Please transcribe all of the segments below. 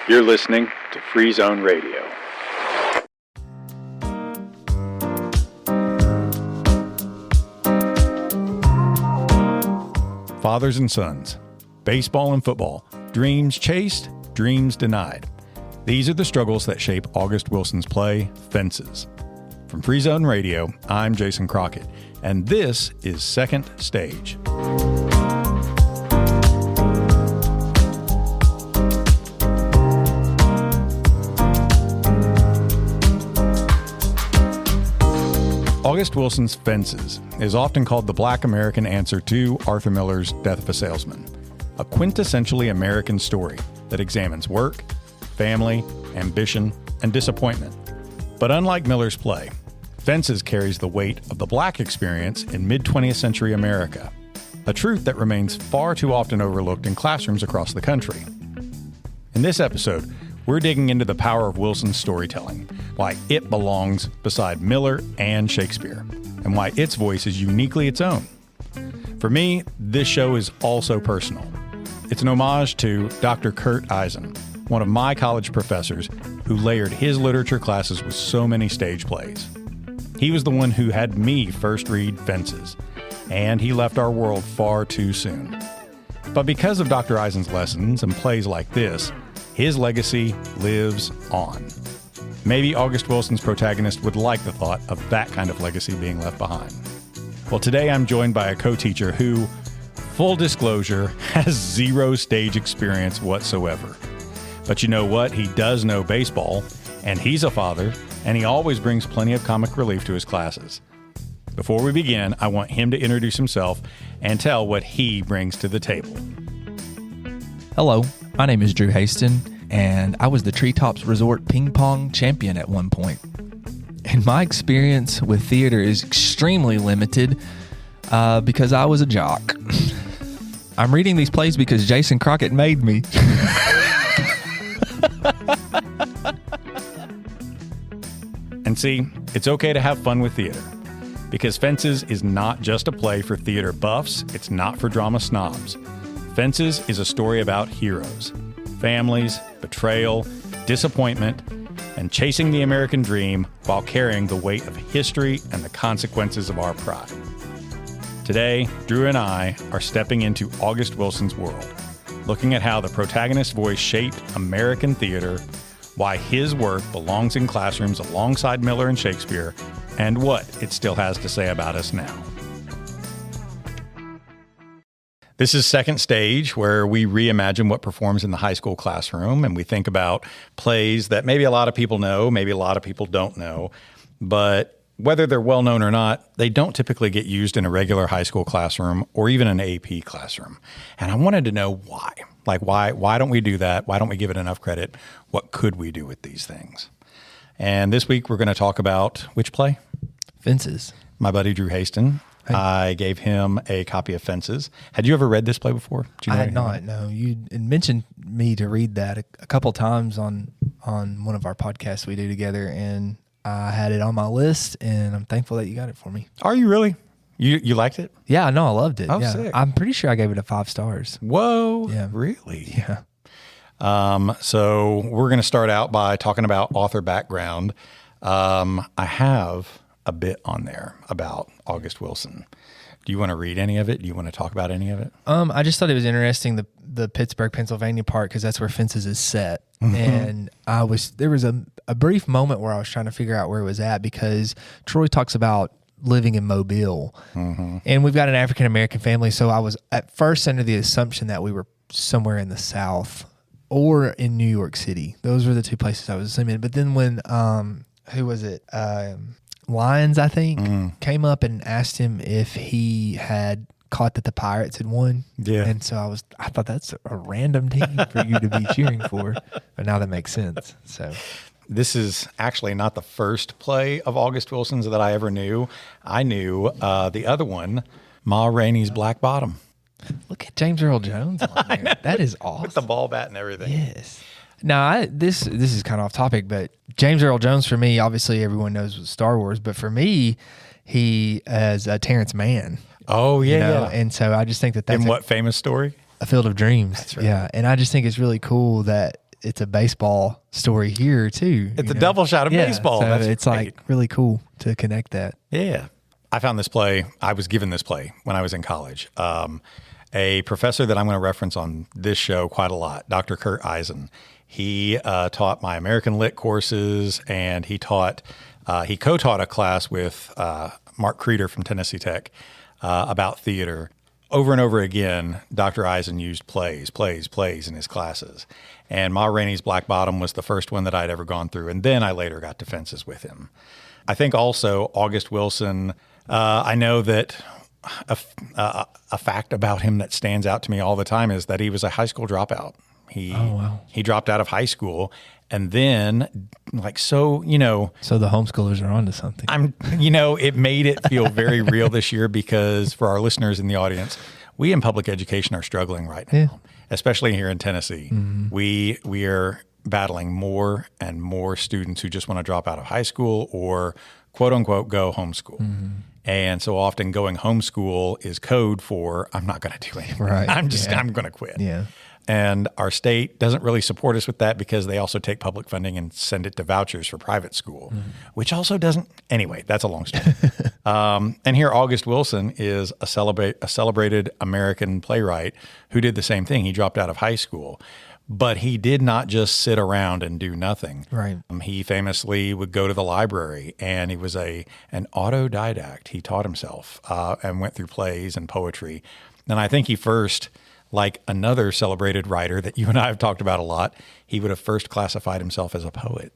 You're listening to Free Zone Radio. Fathers and sons, baseball and football, dreams chased, dreams denied. These are the struggles that shape August Wilson's play, Fences. From Free Zone Radio, I'm Jason Crockett, and this is Second Stage. August Wilson's Fences is often called the Black American answer to Arthur Miller's Death of a Salesman, a quintessentially American story that examines work, family, ambition, and disappointment. But unlike Miller's play, Fences carries the weight of the Black experience in mid-20th century America, a truth that remains far too often overlooked in classrooms across the country. In this episode, we're digging into the power of Wilson's storytelling, why it belongs beside Miller and Shakespeare, and why its voice is uniquely its own. For me, this show is also personal. It's an homage to Dr. Kurt Eisen, one of my college professors who layered his literature classes with so many stage plays. He was the one who had me first read Fences, and he left our world far too soon. But because of Dr. Eisen's lessons and plays like this, his legacy lives on. Maybe August Wilson's protagonist would like the thought of that kind of legacy being left behind. Well, today I'm joined by a co-teacher who, full disclosure, has zero stage experience whatsoever. But you know what? He does know baseball, and he's a father, and he always brings plenty of comic relief to his classes. Before we begin, I want him to introduce himself and tell what he brings to the table. Hello, my name is Drew Haston, and I was the Treetops Resort ping pong champion at one point. And my experience with theater is extremely limited because I was a jock. I'm reading these plays because Jason Crockett made me. And see, it's okay to have fun with theater, because Fences is not just a play for theater buffs, it's not for drama snobs. Fences is a story about heroes, families, betrayal, disappointment, and chasing the American dream while carrying the weight of history and the consequences of our pride. Today, Drew and I are stepping into August Wilson's world, looking at how the protagonist's voice shaped American theater, why his work belongs in classrooms alongside Miller and Shakespeare, and what it still has to say about us now. This is Second Stage, where we reimagine what performs in the high school classroom, and we think about plays that maybe a lot of people know, maybe a lot of people don't know, but whether they're well known or not, they don't typically get used in a regular high school classroom or even an AP classroom. And I wanted to know why. Like, why don't we do that? Why don't we give it enough credit? What could we do with these things? And this week we're going to talk about which play? Fences. My buddy Drew Haston. Hey. I gave him a copy of Fences. Had you ever read this play before? I had not, no. You had mentioned me to read that a couple times on one of our podcasts we do together, and I had it on my list, and I'm thankful that you got it for me. Are you really? You liked it? Yeah, no, I loved it. Oh, yeah. sick. I'm pretty sure I gave it a 5 stars. Whoa. Yeah. Really? Yeah. So we're going to start out by talking about author background. I have a bit on there about August Wilson. Do you want to read any of it? Do you want to talk about any of it? I just thought it was interesting, the Pittsburgh, Pennsylvania part, because that's where Fences is set. And there was a brief moment where I was trying to figure out where it was at, because Troy talks about living in Mobile, and we've got an African American family. So I was at first under the assumption that we were somewhere in the South or in New York City. Those were the two places I was assuming. But then when who was it? Lyons, I think, came up and asked him if he had caught that the Pirates had won. Yeah. And so I thought that's a random team for you to be cheering for. But now that makes sense. So this is actually not the first play of August Wilson's that I ever knew. I knew the other one, Ma Rainey's Black Bottom. Look at James Earl Jones on there. That is awesome. With the ball bat and everything. Yes. Now, this is kind of off topic, but James Earl Jones, for me, obviously everyone knows with Star Wars, but for me, he as Terrence Mann. Oh, yeah, yeah. And so I just think that's in what famous story? A Field of Dreams. That's right. Yeah, and I just think it's really cool that it's a baseball story here too. It's a double shot of baseball. So That's it's great. like really cool to connect that. Yeah. I found this play. I was given this play when I was in college. A professor that I'm going to reference on this show quite a lot, Dr. Kurt Eisen. He taught my American Lit courses, and he co-taught a class with Mark Creeder from Tennessee Tech about theater. Over and over again, Dr. Eisen used plays in his classes. And Ma Rainey's Black Bottom was the first one that I'd ever gone through. And then I later got to Fences with him. I think also August Wilson, I know that a fact about him that stands out to me all the time is that he was a high school dropout. He dropped out of high school, and then so the homeschoolers are onto something. It made it feel very real this year, because for our listeners in the audience, we in public education are struggling right now, especially here in Tennessee. Mm-hmm. We are battling more and more students who just want to drop out of high school or quote unquote go homeschool. Mm-hmm. And so often going homeschool is code for I'm not going to do anything. Right. I'm going to quit. Yeah. And our state doesn't really support us with that, because they also take public funding and send it to vouchers for private school, which also doesn't. Anyway, that's a long story. And here, August Wilson is a celebrated American playwright who did the same thing. He dropped out of high school, but he did not just sit around and do nothing. Right. He famously would go to the library, and he was an autodidact. He taught himself and went through plays and poetry. And I think he first, like another celebrated writer that you and I have talked about a lot, he would have first classified himself as a poet.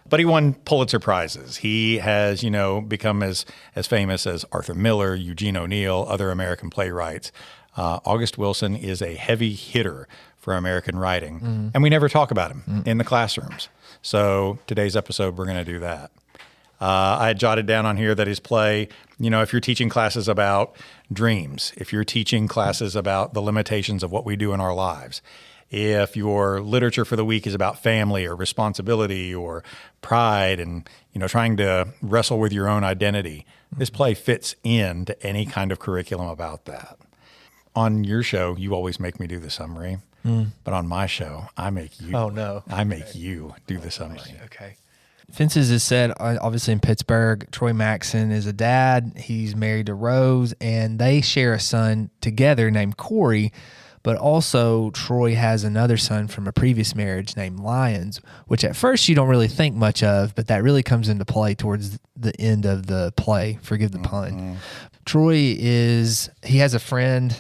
But he won Pulitzer Prizes. He has, become as famous as Arthur Miller, Eugene O'Neill, other American playwrights. August Wilson is a heavy hitter for American writing, and we never talk about him in the classrooms. So today's episode, we're going to do that. I had jotted down on here that his play, if you're teaching classes about dreams, if you're teaching classes about the limitations of what we do in our lives, if your literature for the week is about family or responsibility or pride and, trying to wrestle with your own identity, this play fits into any kind of curriculum about that. On your show, you always make me do the summary, but on my show, I make you. Oh, no. I make you do the summary. Okay. Fences is set obviously in Pittsburgh. Troy Maxson is a dad. He's married to Rose, and they share a son together named Corey. But also Troy has another son from a previous marriage named Lyons, which at first you don't really think much of, but that really comes into play towards the end of the play. Forgive the pun. Mm-hmm. Troy he has a friend.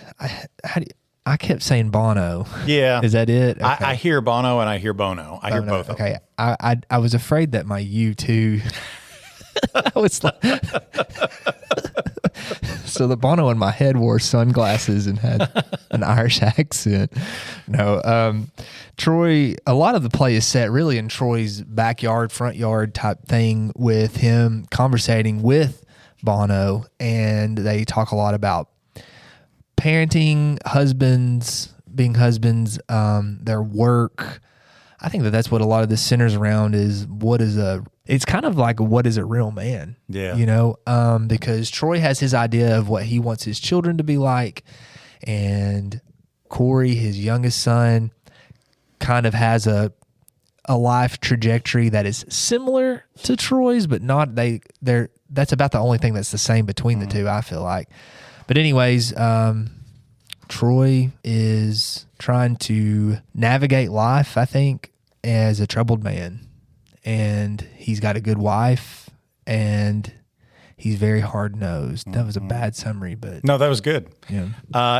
I kept saying Bono. Yeah. Is that it? Okay. I hear Bono and I hear Bono. I hear both of them. Okay. I was afraid that my U2 I was like so the Bono in my head wore sunglasses and had an Irish accent. No, Troy, a lot of the play is set really in Troy's backyard, front yard type thing, with him conversating with Bono, and they talk a lot about parenting, being husbands, their work. I think that's what a lot of this centers around is it's kind of like what is a real man? Yeah. Because Troy has his idea of what he wants his children to be like, and Corey, his youngest son, kind of has a life trajectory that is similar to Troy's, but not that's about the only thing that's the same between the two, I feel like. But anyways, Troy is trying to navigate life, I think, as a troubled man. And he's got a good wife, and he's very hard-nosed. That was a bad summary, but... No, that was good. Yeah.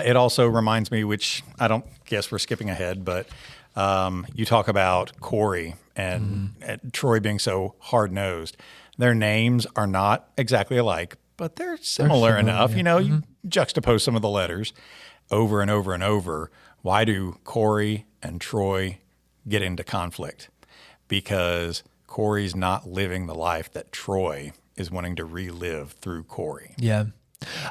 It also reminds me, which I don't guess we're skipping ahead, but you talk about Corey and Troy being so hard-nosed. Their names are not exactly alike, but they're similar enough. Yeah. You juxtapose some of the letters over and over and over. Why do Corey and Troy get into conflict? Because Corey's not living the life that Troy is wanting to relive through Corey. Yeah.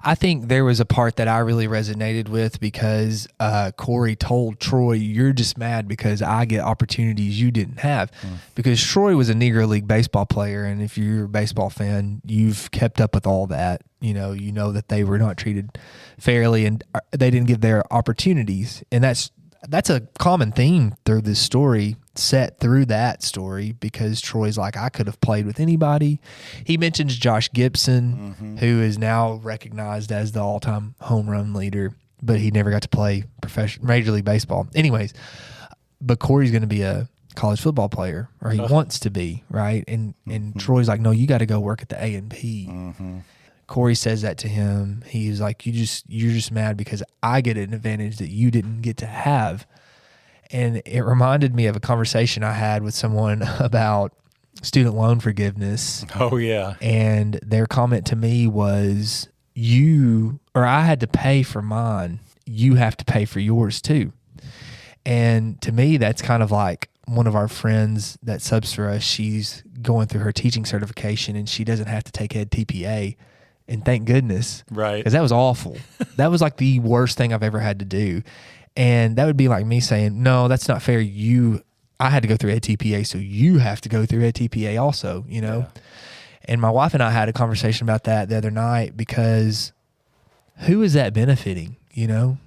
I think there was a part that I really resonated with because Corey told Troy, you're just mad because I get opportunities you didn't have. Because Troy was a Negro League baseball player, and if you're a baseball fan, you've kept up with all that. You know that they were not treated fairly and they didn't give their opportunities. And that's a common theme through this story set through that story because Troy's like, I could have played with anybody. He mentions Josh Gibson, who is now recognized as the all-time home run leader, but he never got to play Major League Baseball. Anyways, but Corey's going to be a college football player, or he wants to be, right? And Troy's like, no, you got to go work at the A&P. Corey says that to him. He's like, you're just mad because I get an advantage that you didn't get to have. And it reminded me of a conversation I had with someone about student loan forgiveness. Oh, yeah. And their comment to me was, I had to pay for mine. You have to pay for yours too. And to me, that's kind of like one of our friends that subs for us. She's going through her teaching certification and she doesn't have to take Ed TPA. And thank goodness. Right. Because that was awful. That was like the worst thing I've ever had to do. And that would be like me saying, no, that's not fair. I had to go through Ed TPA, so you have to go through Ed TPA also, you know? Yeah. And my wife and I had a conversation about that the other night because who is that benefiting, you know?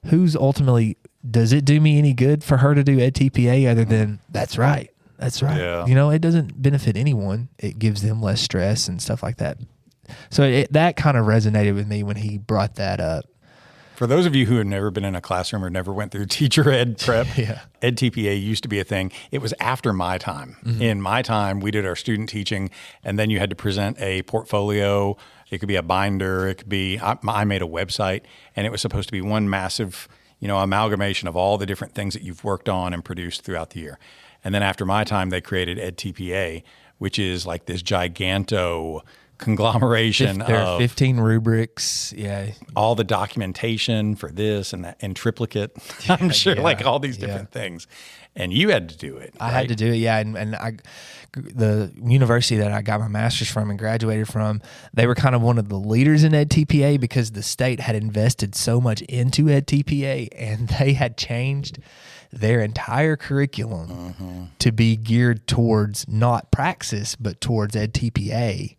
Who's ultimately, does it do me any good for her to do Ed TPA other than, that's right. Yeah. You know, it doesn't benefit anyone. It gives them less stress and stuff like that. So that kind of resonated with me when he brought that up. For those of you who have never been in a classroom or never went through teacher ed prep, Ed TPA used to be a thing. It was after my time. In my time, we did our student teaching, and then you had to present a portfolio. It could be a binder. It could be, I made a website, and it was supposed to be one massive, amalgamation of all the different things that you've worked on and produced throughout the year. And then after my time, they created Ed TPA, which is like this giganto conglomeration there are of 15 rubrics, all the documentation for this and that, and triplicate, I'm sure, like all these different things. And you had to do it. I had to do it, and the university that I got my master's from and graduated from, they were kind of one of the leaders in Ed TPA because the state had invested so much into Ed TPA, and they had changed their entire curriculum to be geared towards not praxis, but towards Ed TPA.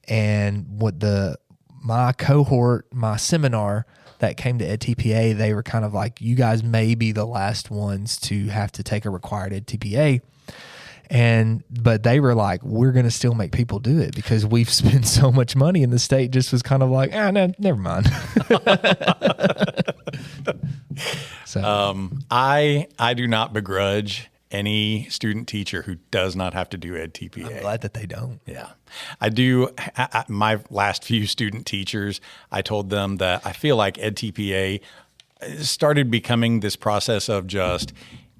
And what my cohort, my seminar that came to Ed TPA, they were kind of like, you guys may be the last ones to have to take a required Ed TPA. But they were like, we're going to still make people do it because we've spent so much money, and the state just was kind of like, no, never mind. So I do not begrudge any student teacher who does not have to do Ed TPA. I'm glad that they don't. Yeah. I do. My last few student teachers, I told them that I feel like Ed TPA started becoming this process of just,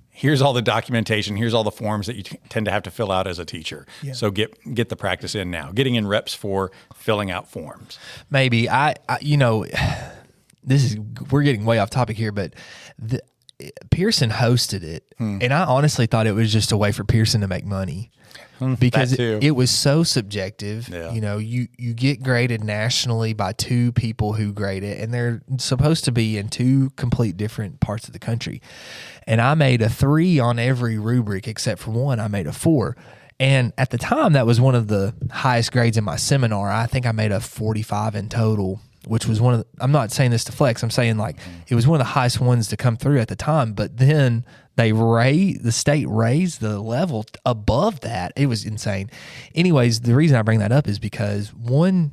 here's all the documentation, here's all the forms that you tend to have to fill out as a teacher. Yeah. So get the practice in now. Getting in reps for filling out forms. Maybe. We're getting way off topic here, but Pearson hosted it, and I honestly thought it was just a way for Pearson to make money because it was so subjective. Yeah. You get graded nationally by two people who grade it, and they're supposed to be in two complete different parts of the country. And I made a 3 on every rubric except for one. I made a 4. And at the time, that was one of the highest grades in my seminar. I think I made a 45 in total, which was I'm not saying this to flex. I'm saying like it was one of the highest ones to come through at the time. But then the state raised the level above that. It was insane. Anyways, the reason I bring that up is because one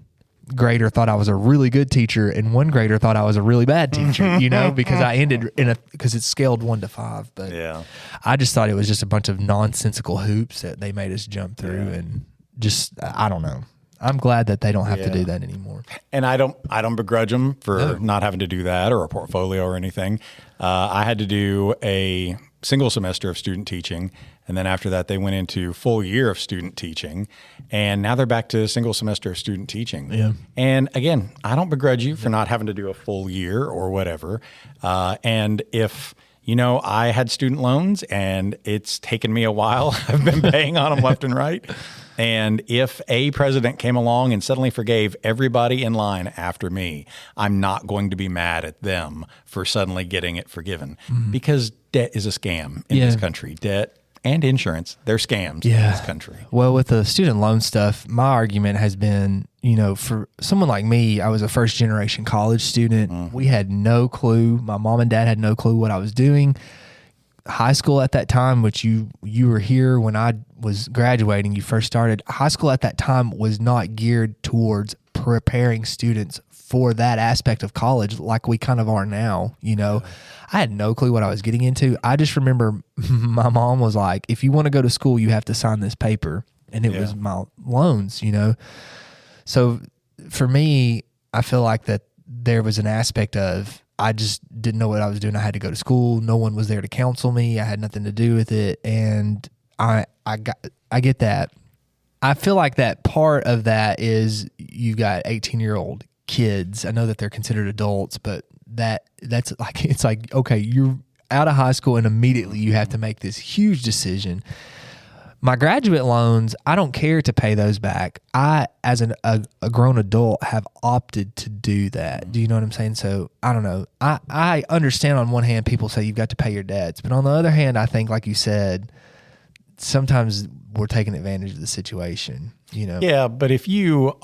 grader thought I was a really good teacher and one grader thought I was a really bad teacher, because I ended because it's scaled 1 to 5. But I just thought it was just a bunch of nonsensical hoops that they made us jump through, and just, I don't know. I'm glad that they don't have to do that anymore. And I don't begrudge them for not having to do that or a portfolio or anything. I had to do a single semester of student teaching, and then after that they went into full year of student teaching, and now they're back to a single semester of student teaching. Yeah. And again, I don't begrudge you for not having to do a full year or whatever. And if I had student loans and it's taken me a while, I've been paying on them left and right. And if a president came along and suddenly forgave everybody in line after me, I'm not going to be mad at them for suddenly getting it forgiven, because debt is a scam in this country. Debt and insurance, they're scams in this country. Well, with the student loan stuff, my argument has been, for someone like me, I was a first generation college student. We had no clue. My mom and dad had no clue what I was doing. high school at that time, which you were here when I was graduating, you first started, high school at that time was not geared towards preparing students for that aspect of college like we kind of are now, you know. Yeah. I had no clue what I was getting into. I just remember my mom was like, if you want to go to school, you have to sign this paper. And it was my loans, you know. So for me, I feel like that there was an aspect of I just didn't know what I was doing. I had to go to school. No one was there to counsel me. I had nothing to do with it. And I get that. I feel like that part of that is you got 18-year-old kids. I know that they're considered adults, but that's like, it's like, okay, you're out of high school and immediately you have to make this huge decision. My graduate loans, I don't care to pay those back. I, as a grown adult, have opted to do that. Do you know what I'm saying? So, I don't know. I understand on one hand, people say you've got to pay your debts. But on the other hand, I think, like you said, sometimes we're taking advantage of the situation, you know? Yeah, but if you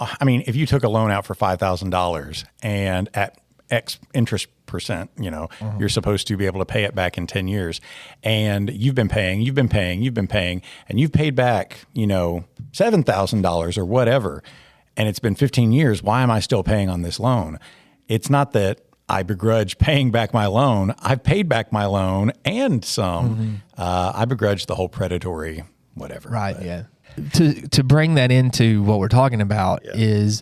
took a loan out for $5,000 and at X interest percent, you know, you're supposed to be able to pay it back in 10 years. And you've been paying, and you've paid back, you know, $7,000 or whatever. And it's been 15 years. Why am I still paying on this loan? It's not that I begrudge paying back my loan. I've paid back my loan and some. I begrudge the whole predatory whatever. Right, but. Yeah. To bring that into what we're talking about is,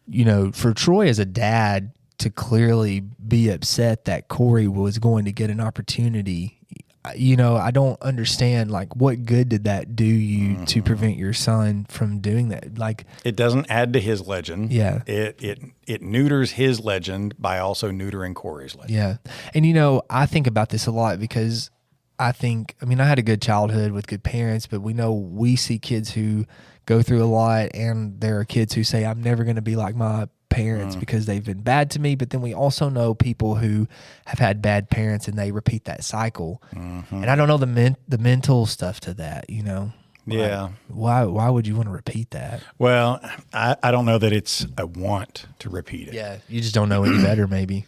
you know, for Troy as a dad, to clearly be upset that Corey was going to get an opportunity, you know, I don't understand, like, what good did that do you to prevent your son from doing that? Like, it doesn't add to his legend. Yeah. It neuters his legend by also neutering Corey's legend. Yeah. And, you know, I think about this a lot because I had a good childhood with good parents, but we see kids who go through a lot, and there are kids who say, I'm never going to be like my parents because they've been bad to me. But then we also know people who have had bad parents and they repeat that cycle. And I don't know the mental stuff to that, you know? Yeah. Why would you want to repeat that? Well, I don't know that it's a want to repeat it. Yeah. You just don't know any better, maybe.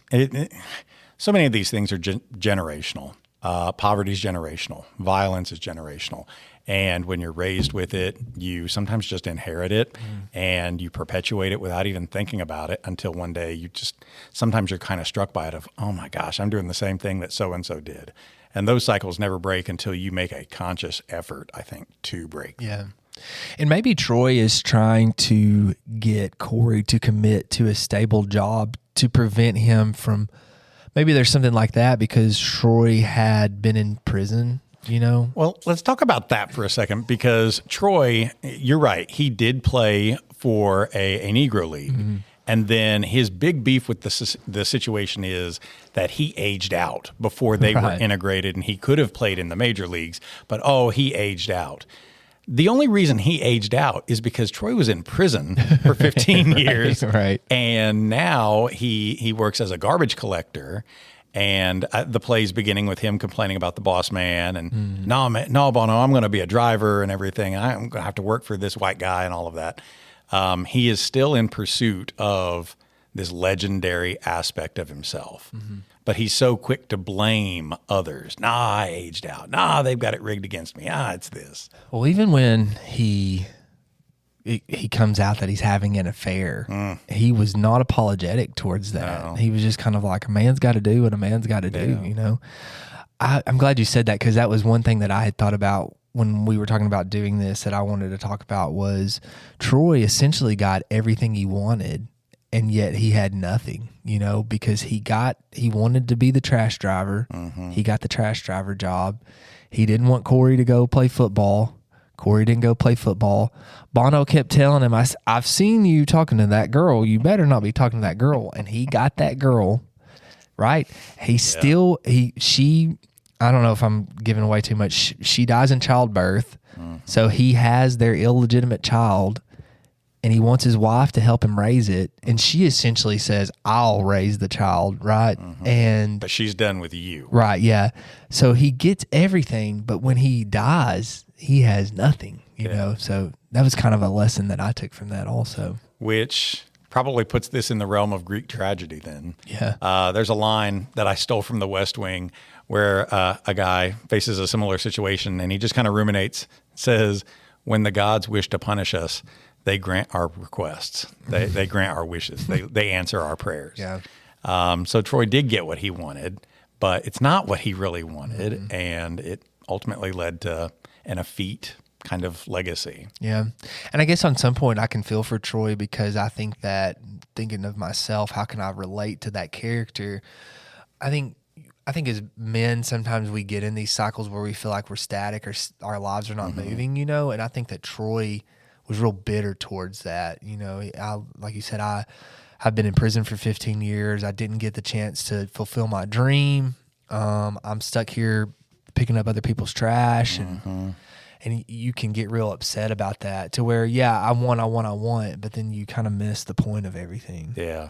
So many of these things are generational. Poverty is generational. Violence is generational. And when you're raised with it, you sometimes just inherit it and you perpetuate it without even thinking about it until one day sometimes you're kind of struck by it of, oh my gosh, I'm doing the same thing that so-and-so did. And those cycles never break until you make a conscious effort, I think, to break. Yeah. And maybe Troy is trying to get Corey to commit to a stable job to prevent him from, maybe there's something like that because Troy had been in prison. You know? Well, let's talk about that for a second because Troy, you're right. He did play for a Negro League. And then his big beef with the situation is that he aged out before they were integrated, and he could have played in the major leagues, but he aged out. The only reason he aged out is because Troy was in prison for 15 years. Right. And now he works as a garbage collector. And the play's beginning with him complaining about the boss man and no, Bono, I'm going to be a driver and everything. I'm going to have to work for this white guy and all of that. He is still in pursuit of this legendary aspect of himself. But he's so quick to blame others. Nah, I aged out. Nah, they've got it rigged against me. It's this. Well, even when he comes out that he's having an affair, he was not apologetic towards that. No. He was just kind of like, a man's got to do what a man's got to do, you know? I'm glad you said that because that was one thing that I had thought about when we were talking about doing this that I wanted to talk about was Troy essentially got everything he wanted and yet he had nothing, you know, because he wanted to be the trash driver. He got the trash driver job. He didn't want Corey to go play football. Corey didn't go play football. Bono kept telling him, I've seen you talking to that girl. You better not be talking to that girl. And he got that girl, right? She, I don't know if I'm giving away too much. She dies in childbirth. So he has their illegitimate child and he wants his wife to help him raise it. And she essentially says, I'll raise the child, right? But she's done with you. Right, yeah. So he gets everything, but when he dies, he has nothing, you know? So that was kind of a lesson that I took from that also. Which probably puts this in the realm of Greek tragedy then. Yeah. There's a line that I stole from the West Wing where a guy faces a similar situation and he just kind of ruminates, says, when the gods wish to punish us, they grant our requests. They grant our wishes. They answer our prayers. Yeah. So Troy did get what he wanted, but it's not what he really wanted. And it ultimately led to an effete kind of legacy. Yeah. And I guess on some point I can feel for Troy, because I think that, thinking of myself, how can I relate to that character? I think as men, sometimes we get in these cycles where we feel like we're static or our lives are not moving, you know? And I think that Troy was real bitter towards that. You know, like you said, I've been in prison for 15 years. I didn't get the chance to fulfill my dream. I'm stuck here picking up other people's trash, and you can get real upset about that, to where, yeah, I want, but then you kind of miss the point of everything. Yeah.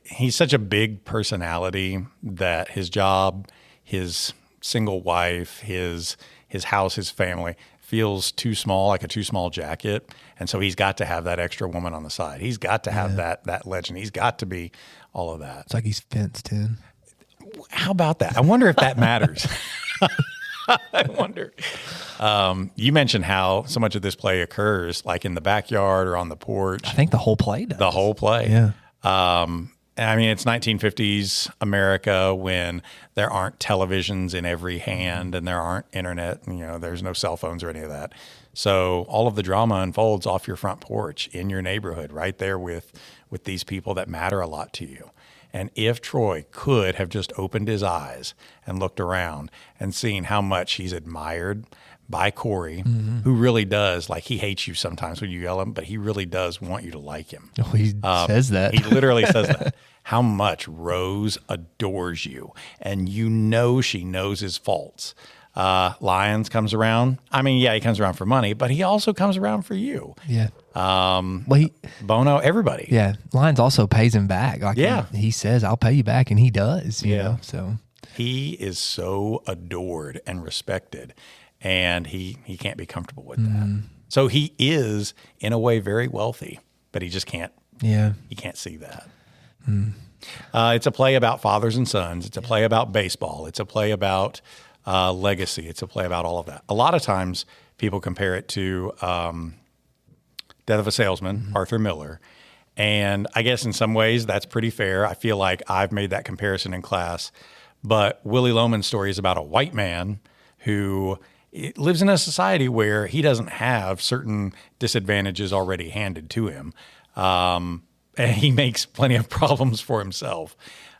He's such a big personality that his job, his single wife, his house, his family feels too small, like a too small jacket. And so he's got to have that extra woman on the side. He's got to have that legend. He's got to be all of that. It's like he's fenced in. How about that? I wonder if that matters. I wonder. You mentioned how so much of this play occurs like in the backyard or on the porch. I think the whole play does. The whole play. Yeah. I mean, it's 1950s America when there aren't televisions in every hand and there aren't internet, you know, there's no cell phones or any of that. So all of the drama unfolds off your front porch in your neighborhood, right there with these people that matter a lot to you. And if Troy could have just opened his eyes and looked around and seen how much he's admired by Corey, who really does, like, he hates you sometimes when you yell at him, but he really does want you to like him. Oh, he says that. He literally says that. How much Rose adores you, and you know she knows his faults. Lyons comes around. I mean, yeah, he comes around for money, but he also comes around for you. Yeah. Bono, everybody. Yeah. Lyons also pays him back. Like, yeah. He says, I'll pay you back, and he does, you know, so. He is so adored and respected, and he can't be comfortable with that. So he is, in a way, very wealthy, but he just can't. Yeah. He can't see that. It's a play about fathers and sons. It's a play about baseball. It's a play about legacy. It's a play about all of that. A lot of times people compare it to Death of a Salesman, Arthur Miller. And I guess in some ways that's pretty fair. I feel like I've made that comparison in class. But Willie Loman's story is about a white man who lives in a society where he doesn't have certain disadvantages already handed to him. And he makes plenty of problems for himself.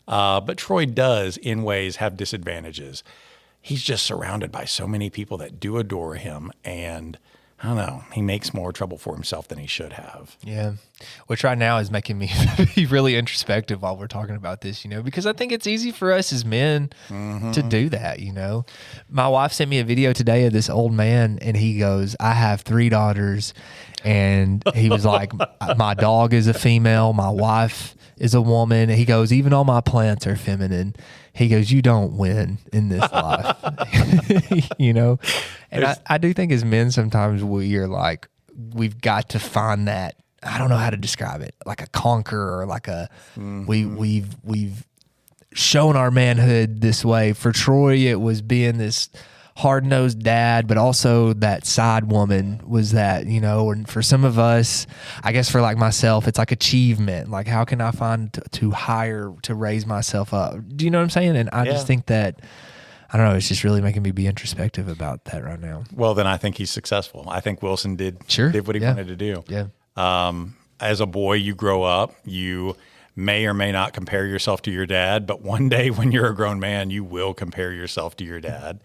But Troy does, in ways, have disadvantages. He's just surrounded by so many people that do adore him. And I don't know, he makes more trouble for himself than he should have. Yeah. Which right now is making me be really introspective while we're talking about this, you know, because I think it's easy for us as men to do that, you know. My wife sent me a video today of this old man, and he goes, I have 3 daughters. And he was like, my dog is a female, my wife is a woman. He goes, even all my plants are feminine. He goes, you don't win in this life, you know? And I do think as men, sometimes we are like, we've got to find that, I don't know how to describe it, like a conqueror, or like a, we've shown our manhood this way. For Troy, it was being this hard-nosed dad, but also that side woman was that, you know. And for some of us, I guess for like myself, it's like achievement. Like, how can I find to hire to raise myself up? Do you know what I'm saying? And I just think that, I don't know, it's just really making me be introspective about that right now. Well, then I think he's successful. I think Wilson did what he wanted to do. Yeah. As a boy, you grow up, you may or may not compare yourself to your dad, but one day when you're a grown man, you will compare yourself to your dad.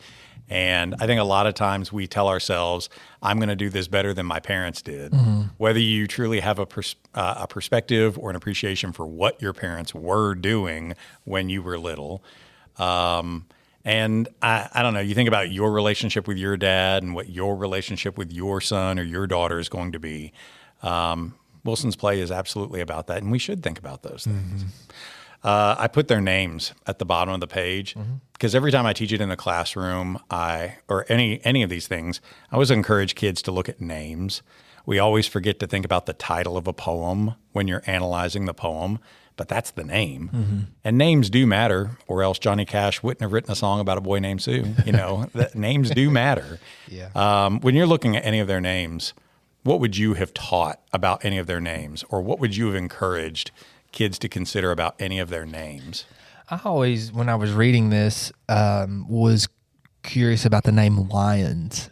And I think a lot of times we tell ourselves, I'm going to do this better than my parents did. Whether you truly have a perspective or an appreciation for what your parents were doing when you were little. And I don't know, you think about your relationship with your dad and what your relationship with your son or your daughter is going to be. Wilson's play is absolutely about that, and we should think about those things. I put their names at the bottom of the page because every time I teach it in a classroom, or any of these things, I always encourage kids to look at names. we always forget to think about the title of a poem when you're analyzing the poem, but that's the name. And names do matter, or else Johnny Cash wouldn't have written a song about a boy named Sue. That names do matter. Yeah. When you're looking at any of their names, what would you have taught about any of their names, or what would you have encouraged kids to consider about any of their names? I always, when I was reading this, was curious about the name Lions,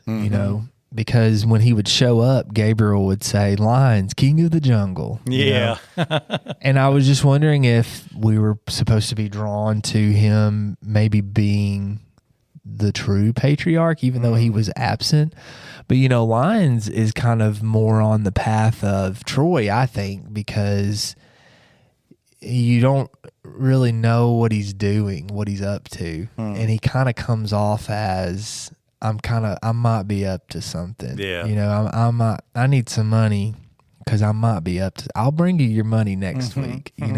because when he would show up, Gabriel would say, "Lions, king of the jungle." Yeah. And I was just wondering if we were supposed to be drawn to him maybe being the true patriarch, even though he was absent. But, Lions is kind of more on the path of Troy, I think, because you don't really know what he's doing, what he's up to. And he kind of comes off as, I might be up to something. Yeah. I need some money because I might be up to, I'll bring you your money next week, And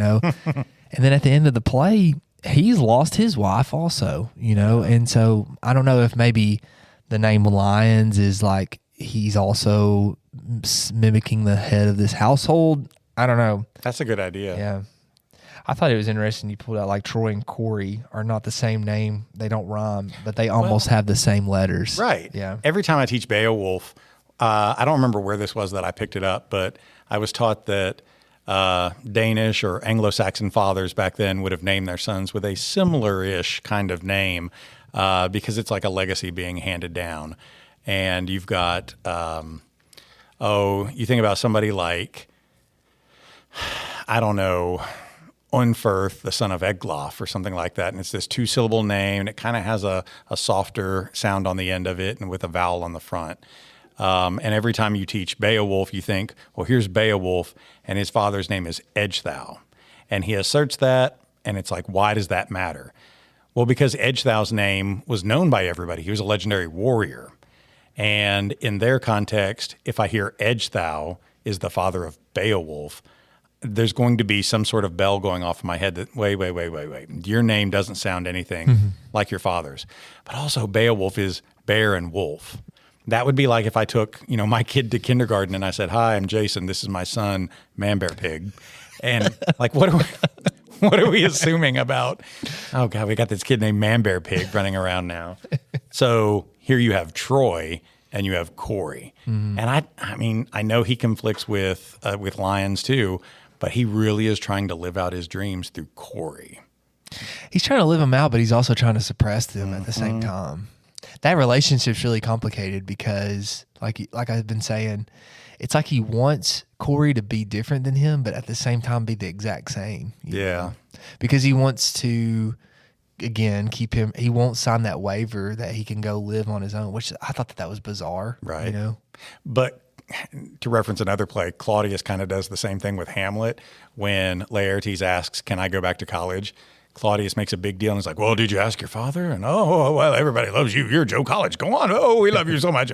then at the end of the play, he's lost his wife also, And so I don't know if maybe the name Lions is like, he's also mimicking the head of this household. I don't know. That's a good idea. Yeah. I thought it was interesting you pulled out like Troy and Corey are not the same name. They don't rhyme, but they almost have the same letters. Right. Yeah. Every time I teach Beowulf, I don't remember where this was that I picked it up, but I was taught that Danish or Anglo-Saxon fathers back then would have named their sons with a similar-ish kind of name because it's like a legacy being handed down. And you've got, you think about somebody like, I don't know, Unferth, the son of Egloff or something like that. And it's this 2-syllable name, and it kind of has a softer sound on the end of it and with a vowel on the front. And every time you teach Beowulf, you think, well, here's Beowulf, and his father's name is Edgethou. And he asserts that, and it's like, why does that matter? Well, because Edgethou's name was known by everybody. He was a legendary warrior. And in their context, if I hear Edgethou is the father of Beowulf, there's going to be some sort of bell going off in my head that, wait. Your name doesn't sound anything like your father's. But also Beowulf is bear and wolf. That would be like if I took, my kid to kindergarten and I said, "Hi, I'm Jason. This is my son, Man Bear Pig." And like, what are we assuming about, oh God, we got this kid named Man Bear Pig running around now. So here you have Troy and you have Corey. And I know he conflicts with Lions too, but he really is trying to live out his dreams through Corey. He's trying to live them out, but he's also trying to suppress them at the same time. That relationship's really complicated because, like I've been saying, it's like he wants Corey to be different than him, but at the same time be the exact same. Yeah. Because he wants to, again, keep him, he won't sign that waiver that he can go live on his own, which I thought that was bizarre. Right. But to reference another play, Claudius kind of does the same thing with Hamlet when Laertes asks, "Can I go back to college?" Claudius makes a big deal and he's like, "Well, did you ask your father?" And, "Oh, well, everybody loves you. You're Joe College. Go on. Oh, we love you so much."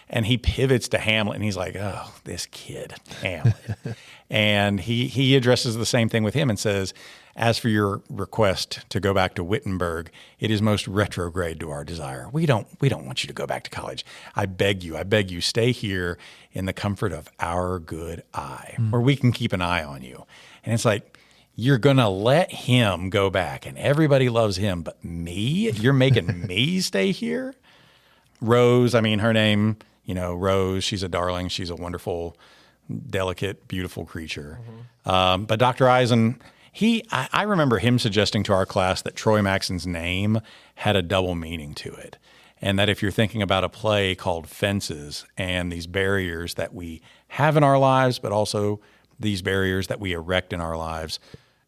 And he pivots to Hamlet and he's like, "Oh, this kid, Hamlet." And he addresses the same thing with him and says, "As for your request to go back to Wittenberg, it is most retrograde to our desire. We don't want you to go back to college. I beg you, stay here in the comfort of our good eye, where we can keep an eye on you." And it's like, you're going to let him go back and everybody loves him, but me? You're making me stay here? Rose, her name, Rose, she's a darling. She's a wonderful, delicate, beautiful creature. But Dr. Eisen, I remember him suggesting to our class that Troy Maxon's name had a double meaning to it. And that if you're thinking about a play called Fences and these barriers that we have in our lives, but also these barriers that we erect in our lives,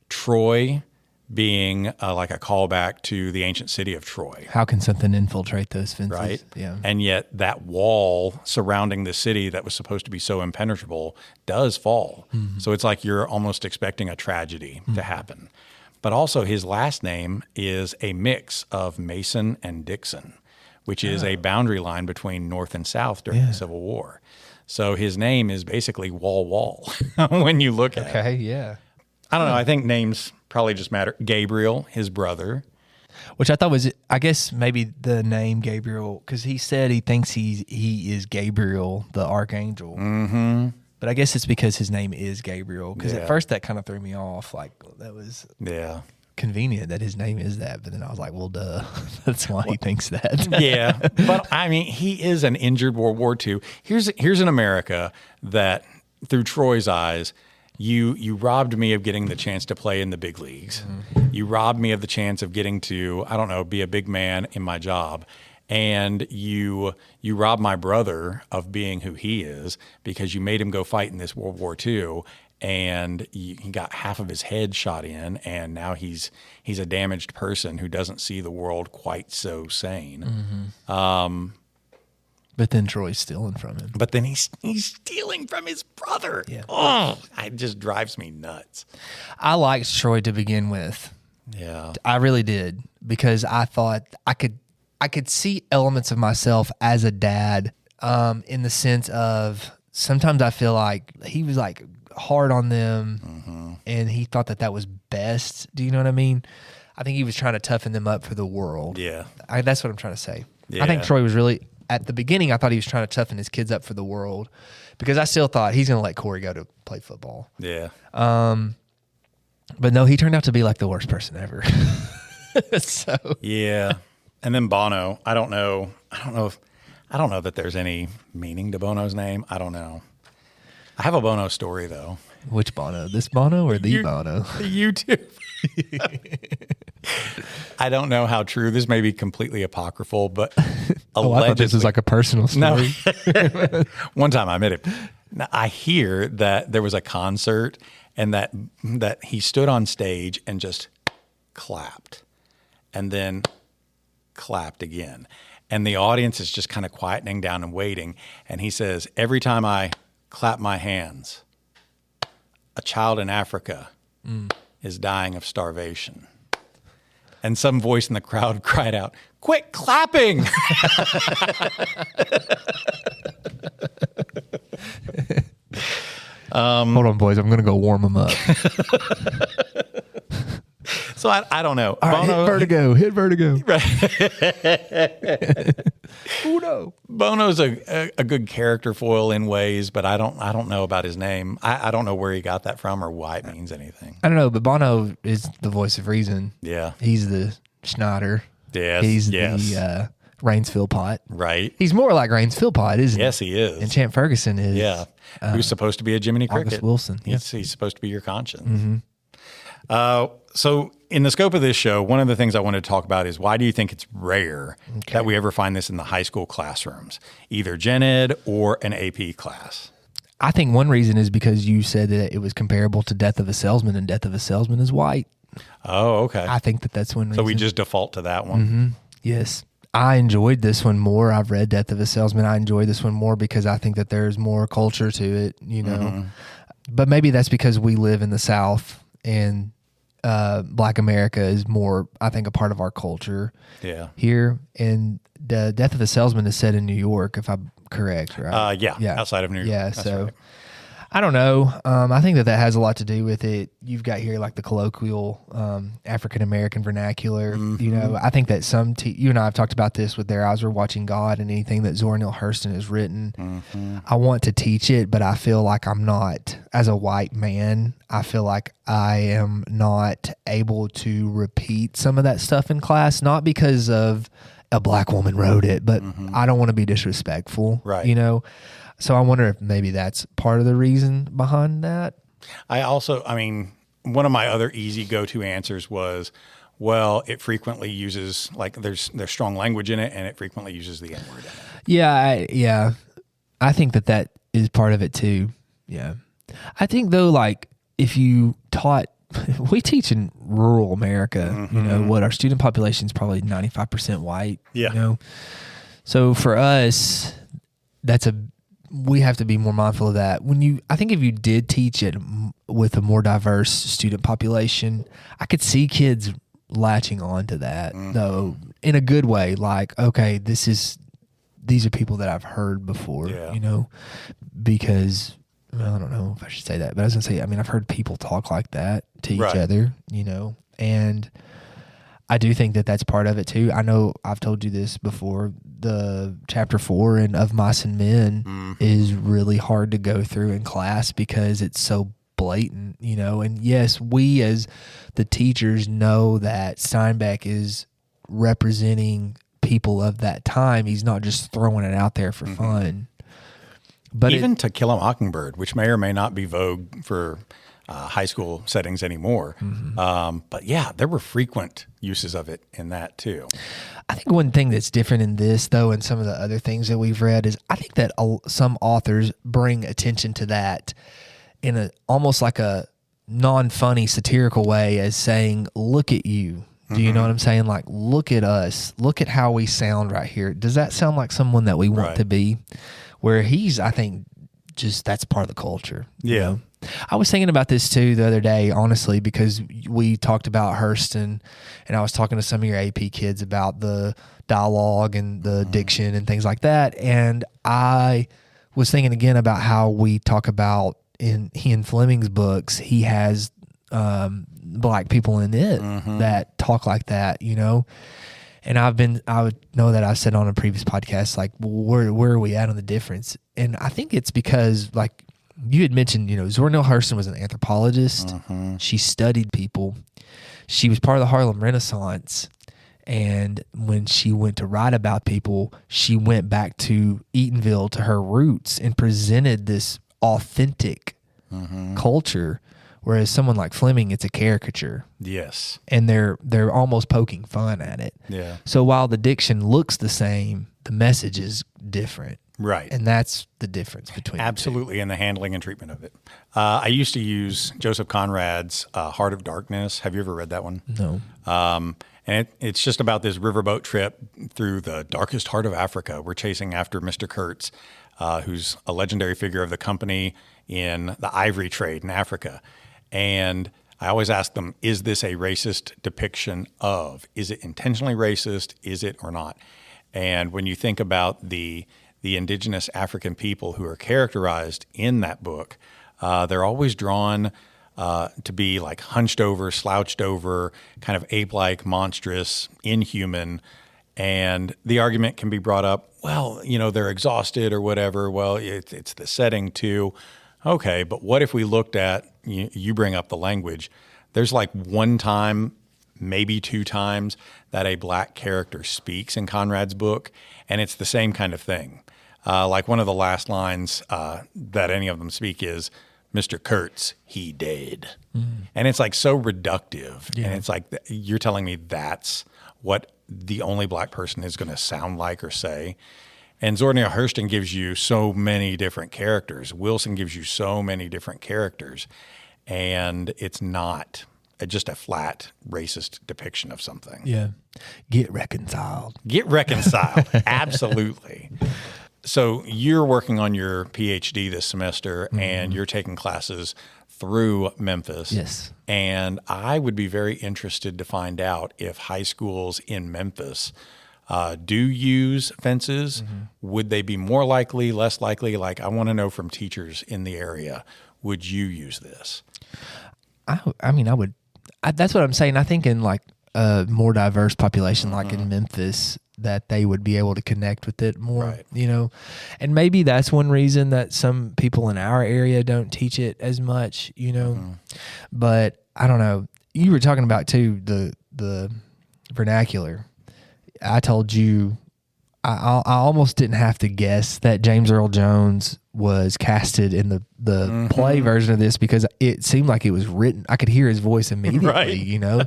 Troy being like a callback to the ancient city of Troy. How can something infiltrate those fences? Right. Yeah. And yet that wall surrounding the city that was supposed to be so impenetrable does fall. So it's like you're almost expecting a tragedy to happen. But also his last name is a mix of Mason and Dixon, which is a boundary line between North and South during the Civil War. So his name is basically wall when you look at it. Okay, yeah. I don't know. I think names probably just matter. Gabriel, his brother. Which I thought was, I guess maybe the name Gabriel, because he said he thinks he is Gabriel, the archangel. Mm-hmm. But I guess it's because his name is Gabriel. Because Yeah. at first that kind of threw me off. Like, that was convenient that his name is that. But then I was like, well, duh. That's why he thinks that. Yeah. But, I mean, he is an injured World War II. Here's an America that, through Troy's eyes, you robbed me of getting the chance to play in the big leagues. Mm-hmm. You robbed me of the chance of getting to, I don't know, be a big man in my job. And you robbed my brother of being who he is because you made him go fight in this World War II, and he got half of his head shot in, and now he's a damaged person who doesn't see the world quite so sane. Mm-hmm. But then Troy's stealing from him. But then he's stealing from his brother. Yeah. Oh, it just drives me nuts. I liked Troy to begin with. Yeah. I really did, because I thought I could see elements of myself as a dad, in the sense of sometimes I feel like he was like hard on them, mm-hmm. and he thought that was best. Do you know what I mean? I think he was trying to toughen them up for the world. Yeah. That's what I'm trying to say. Yeah. I think Troy was really, at the beginning, I thought he was trying to toughen his kids up for the world, because I still thought he's going to let Corey go to play football. Yeah. But no, he turned out to be like the worst person ever. So yeah. And then Bono, I don't know that there's any meaning to Bono's name. I don't know. I have a Bono story though. Which Bono? This Bono or the Bono? The YouTube. I don't know how true this may be. Completely apocryphal, but I thought this was like a personal story. No. One time I met him. Now, I hear that there was a concert and that he stood on stage and just clapped, and then clapped again, and the audience is just kind of quietening down and waiting. And he says, every time I clap my hands, a child in Africa is dying of starvation. And some voice in the crowd cried out, "Quit clapping!" Hold on, boys. I'm going to go warm them up. So I don't know. All right, Bono, hit vertigo. Right. Uno. Bono's a good character foil in ways, but I don't know about his name. I don't know where he got that from or why it means anything. I don't know, but Bono is the voice of reason. Yeah. He's the Schneider. Yes. He's yes. the Rains Philpott. Right. He's more like Rains Philpott, isn't he? Yes, he is. And Champ Ferguson is. Yeah. Who's supposed to be a Jiminy Cricket? August Wilson. Yeah. He's supposed to be your conscience. Mm-hmm. So in the scope of this show, one of the things I wanted to talk about is why do you think it's rare that we ever find this in the high school classrooms, either gen ed or an AP class? I think one reason is because you said that it was comparable to Death of a Salesman, and Death of a Salesman is white. Oh, okay. I think that's one reason. So we just default to that one. Mm-hmm. Yes. I enjoyed this one more. I've read Death of a Salesman. I enjoy this one more because I think that there's more culture to it, you know. Mm-hmm. But maybe that's because we live in the South, and Black America is more, I think, a part of our culture here. And the Death of a Salesman is set in New York, if I'm correct, right? Yeah, outside of New York. Yeah, That's so right. I don't know. I think that has a lot to do with it. You've got here like the colloquial African-American vernacular. Mm-hmm. You know, I think that you and I have talked about this with Their Eyes Were Watching God, and anything that Zora Neale Hurston has written. Mm-hmm. I want to teach it, but I feel like I'm not, as a white man, I feel like I am not able to repeat some of that stuff in class, not because of a black woman wrote it, but I don't want to be disrespectful. Right. You know? So I wonder if maybe that's part of the reason behind that. I mean, one of my other easy go-to answers was, well, it frequently uses, like, there's strong language in it, and it frequently uses the N-word in it. Yeah. I think that is part of it too. Yeah. I think though, like, if you taught, we teach in rural America, you know, what our student population is probably 95% white. Yeah. You know? So for us, we have to be more mindful of that. I think if you did teach it with a more diverse student population, I could see kids latching on to that, though, in a good way. Like, okay, these are people that I've heard before, you know, because, well, I don't know if I should say that, but I was going to say, I mean, I've heard people talk like that to each other, you know, and I do think that that's part of it too. I know I've told you this before. The chapter 4 in Of Mice and Men is really hard to go through in class because it's so blatant, you know. And yes, we as the teachers know that Steinbeck is representing people of that time. He's not just throwing it out there for fun. But even To Kill a Mockingbird, which may or may not be vogue for high school settings anymore. But yeah, there were frequent uses of it in that too. I think one thing that's different in this, though, and some of the other things that we've read is I think that some authors bring attention to that in a almost like a non-funny satirical way, as saying, look at you. Do you know what I'm saying? Like, look at us. Look at how we sound right here. Does that sound like someone that we want to be? Where he's, I think, just that's part of the culture. Yeah. You know? I was thinking about this too the other day, honestly, because we talked about Haston, and I was talking to some of your AP kids about the dialogue and the diction and things like that. And I was thinking again about how we talk about in Fleming's books, he has black people in it that talk like that, you know. And I would know that I said on a previous podcast, like, where are we at on the difference? And I think it's because, like you had mentioned, you know, Zora Neale Hurston was an anthropologist. She studied people. She was part of the Harlem Renaissance. And when she went to write about people, she went back to Eatonville, to her roots, and presented this authentic culture. Whereas someone like Fleming, it's a caricature. Yes. And they're almost poking fun at it. Yeah. So while the diction looks the same, the message is different. Right. And that's the difference between absolutely, and the handling and treatment of it. I used to use Joseph Conrad's Heart of Darkness. Have you ever read that one? No. And it's just about this riverboat trip through the darkest heart of Africa. We're chasing after Mr. Kurtz, who's a legendary figure of the company in the ivory trade in Africa. And I always ask them, is this a racist depiction of? Is it intentionally racist? Is it or not? And when you think about the indigenous African people who are characterized in that book, they're always drawn to be like hunched over, slouched over, kind of ape-like, monstrous, inhuman. And the argument can be brought up, well, you know, they're exhausted or whatever. Well, it's the setting too. Okay, but what if we looked at, you bring up the language, there's like one time, maybe two times that a black character speaks in Conrad's book, and it's the same kind of thing. Like one of the last lines that any of them speak is, Mr. Kurtz, he dead. And it's like so reductive. Yeah. And it's like, you're telling me that's what the only black person is going to sound like or say. And Zora Neale Hurston gives you so many different characters. Wilson gives you so many different characters. And it's not just a flat racist depiction of something. Yeah. Get reconciled. Get reconciled. Absolutely. So you're working on your PhD this semester, and you're taking classes through Memphis. Yes. And I would be very interested to find out if high schools in Memphis do use fences. Would they be more likely, less likely? Like, I want to know from teachers in the area, would you use this? I mean, I would. That's what I'm saying. I think in like a more diverse population, like in Memphis, that they would be able to connect with it more, you know. And maybe that's one reason that some people in our area don't teach it as much, you know. But I don't know. You were talking about too the vernacular. I told you I almost didn't have to guess that James Earl Jones was casted in the play version of this, because it seemed like it was written. I could hear his voice immediately, you know?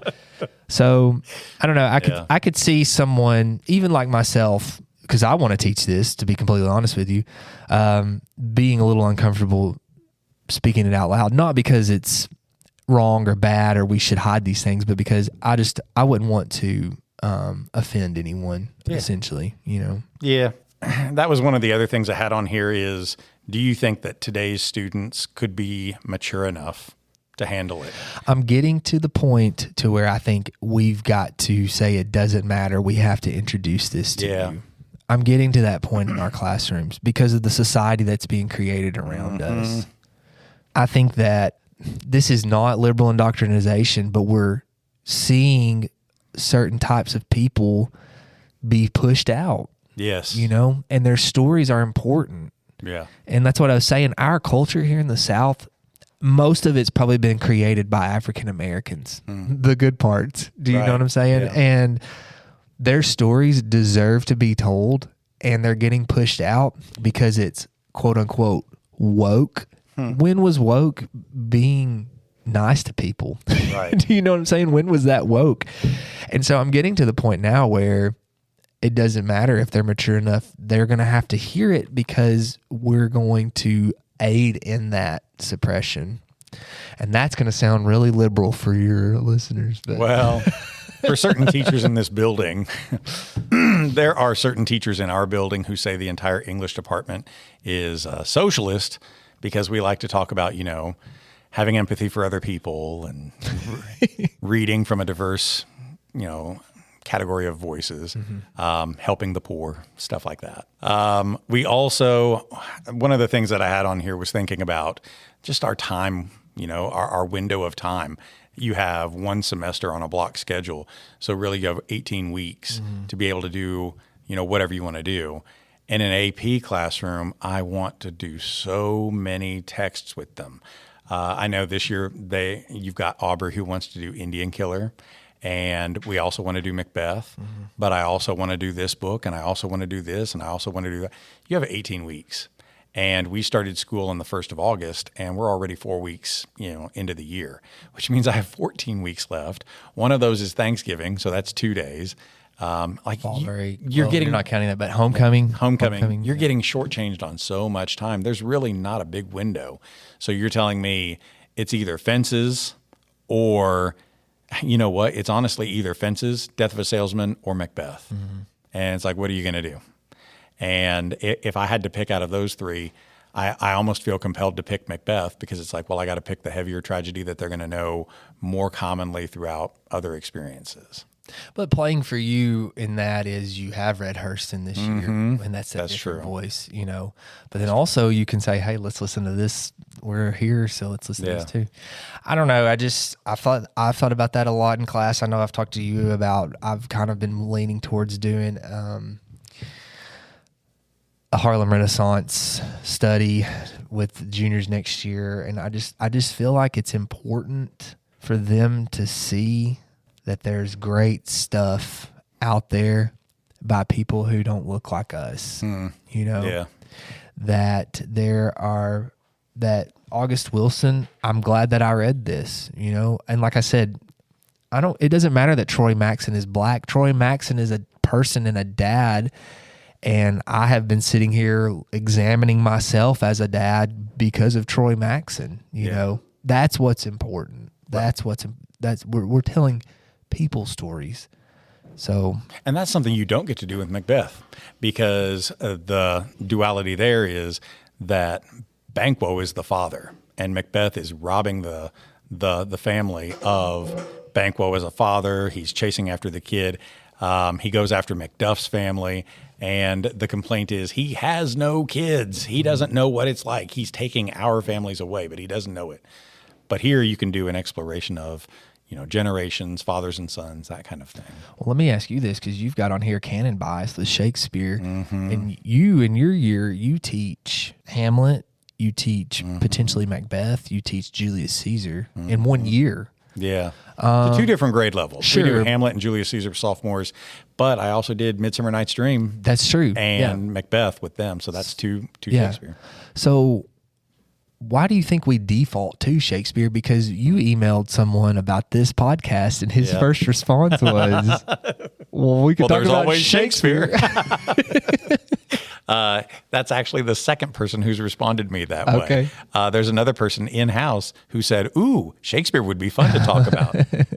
So I don't know. I could see someone, even like myself, because I want to teach this, to be completely honest with you, being a little uncomfortable speaking it out loud, not because it's wrong or bad or we should hide these things, but because I wouldn't want to offend anyone, essentially, you know? Yeah. That was one of the other things I had on here is, do you think that today's students could be mature enough to handle it? I'm getting to the point to where I think we've got to say it doesn't matter. We have to introduce this to you. I'm getting to that point in our classrooms because of the society that's being created around us. I think that this is not liberal indoctrination, but we're seeing certain types of people be pushed out. Yes. And their stories are important. Yeah. And that's what I was saying. Our culture here in the South, most of it's probably been created by African Americans, the good parts. Do you know what I'm saying? Yeah. And their stories deserve to be told, and they're getting pushed out because it's quote unquote woke. When was woke being nice to people? Right. Do you know what I'm saying? When was that woke? And so I'm getting to the point now where it doesn't matter if they're mature enough. They're going to have to hear it because we're going to aid in that suppression. And that's going to sound really liberal for your listeners. But. Well, for certain teachers in this building, there are certain teachers in our building who say the entire English department is socialist because we like to talk about, having empathy for other people and reading from a diverse, category of voices, helping the poor, stuff like that. We also, one of the things that I had on here was thinking about just our time, our window of time. You have one semester on a block schedule. So really you have 18 weeks to be able to do, whatever you want to do. In an AP classroom, I want to do so many texts with them. I know this year you've got Aubrey who wants to do Indian Killer. And we also want to do Macbeth, but I also want to do this book, and I also want to do this, and I also want to do that. You have 18 weeks. And we started school on the 1st of August, and we're already 4 weeks, into the year, which means I have 14 weeks left. One of those is Thanksgiving, so that's 2 days. You're not counting that, but homecoming. You're getting shortchanged on so much time. There's really not a big window. So you're telling me it's either Fences or... You know what? It's honestly either Fences, Death of a Salesman, or Macbeth. And it's like, what are you going to do? And if I had to pick out of those three, I almost feel compelled to pick Macbeth because it's like, well, I got to pick the heavier tragedy that they're going to know more commonly throughout other experiences. But playing for you in that is you have read Haston this year, and that's different true. voice, But then also you can say, hey, let's listen to this. We're here, so let's listen to this too. I don't know. I've thought about that a lot in class. I know I've talked to you about. I've kind of been leaning towards doing a Harlem Renaissance study with juniors next year, and I just feel like it's important for them to see that there's great stuff out there by people who don't look like us, that August Wilson, I'm glad that I read this, and like I said, it doesn't matter that Troy Maxon is black. Troy Maxon is a person and a dad, and I have been sitting here examining myself as a dad because of Troy Maxon, that's what's important. We're telling people stories. So, and that's something you don't get to do with Macbeth because the duality there is that Banquo is the father and Macbeth is robbing the family of Banquo as a father. He's chasing after the kid. He goes after Macduff's family, and the complaint is he has no kids. He doesn't know what it's like. He's taking our families away, but he doesn't know it. But here you can do an exploration of generations, fathers and sons, that kind of thing. Well, let me ask you this, because you've got on here canon bias, the Shakespeare, and you in your year, you teach Hamlet, you teach potentially Macbeth, you teach Julius Caesar in 1 year. Yeah. So 2 different grade levels. Sure. We do Hamlet and Julius Caesar sophomores, but I also did Midsummer Night's Dream. That's true. And Macbeth with them. So that's two Shakespeare. So why do you think we default to Shakespeare? Because you emailed someone about this podcast, and his first response was, well, we could talk about always Shakespeare. That's actually the second person who's responded to me that Okay. way. There's another person in-house who said, ooh, Shakespeare would be fun to talk about.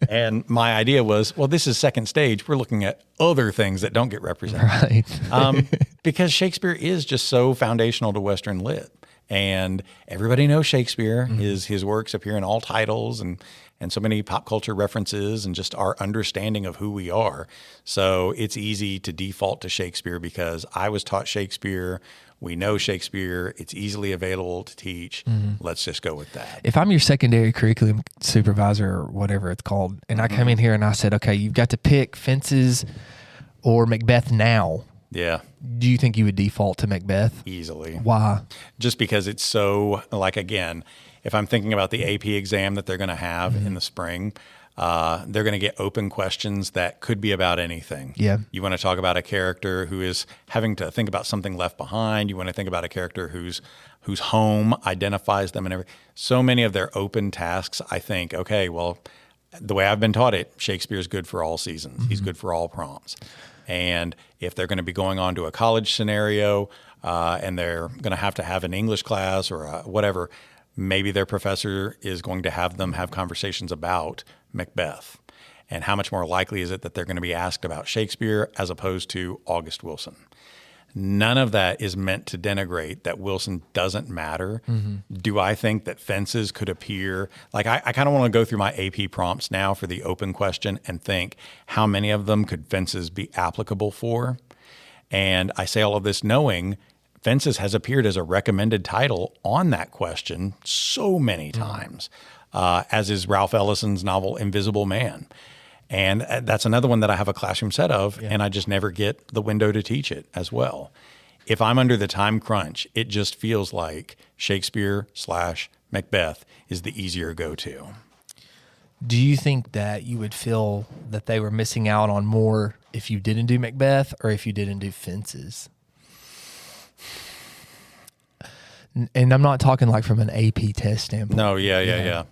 And my idea was, well, this is second stage. We're looking at other things that don't get represented. Right. Because Shakespeare is just so foundational to Western lit. And everybody knows Shakespeare. His works appear in all titles and so many pop culture references and just our understanding of who we are. So it's easy to default to Shakespeare because I was taught Shakespeare. We know Shakespeare. It's easily available to teach. Let's just go with that. If I'm your secondary curriculum supervisor or whatever it's called, and I come in here and I said, okay, you've got to pick Fences or Macbeth now. Yeah. Do you think you would default to Macbeth? Easily. Why? Just because it's so, like, again, if I'm thinking about the AP exam that they're going to have in the spring, they're going to get open questions that could be about anything. Yeah. You want to talk about a character who is having to think about something left behind. You want to think about a character whose home identifies them and everything. So many of their open tasks, I think, okay, well, the way I've been taught it, Shakespeare's good for all seasons. He's good for all prompts. And if they're going to be going on to a college scenario and they're going to have an English class or whatever, maybe their professor is going to have them have conversations about Macbeth. And how much more likely is it that they're going to be asked about Shakespeare as opposed to August Wilson? None of that is meant to denigrate that Wilson doesn't matter. Do I think that Fences could appear? Like, I kind of want to go through my AP prompts now for the open question and think how many of them could Fences be applicable for? And I say all of this knowing Fences has appeared as a recommended title on that question so many times, as is Ralph Ellison's novel Invisible Man. And that's another one that I have a classroom set of, and I just never get the window to teach it as well. If I'm under the time crunch, it just feels like Shakespeare/Macbeth is the easier go-to. Do you think that you would feel that they were missing out on more if you didn't do Macbeth or if you didn't do Fences? And I'm not talking like from an AP test standpoint. No, yeah.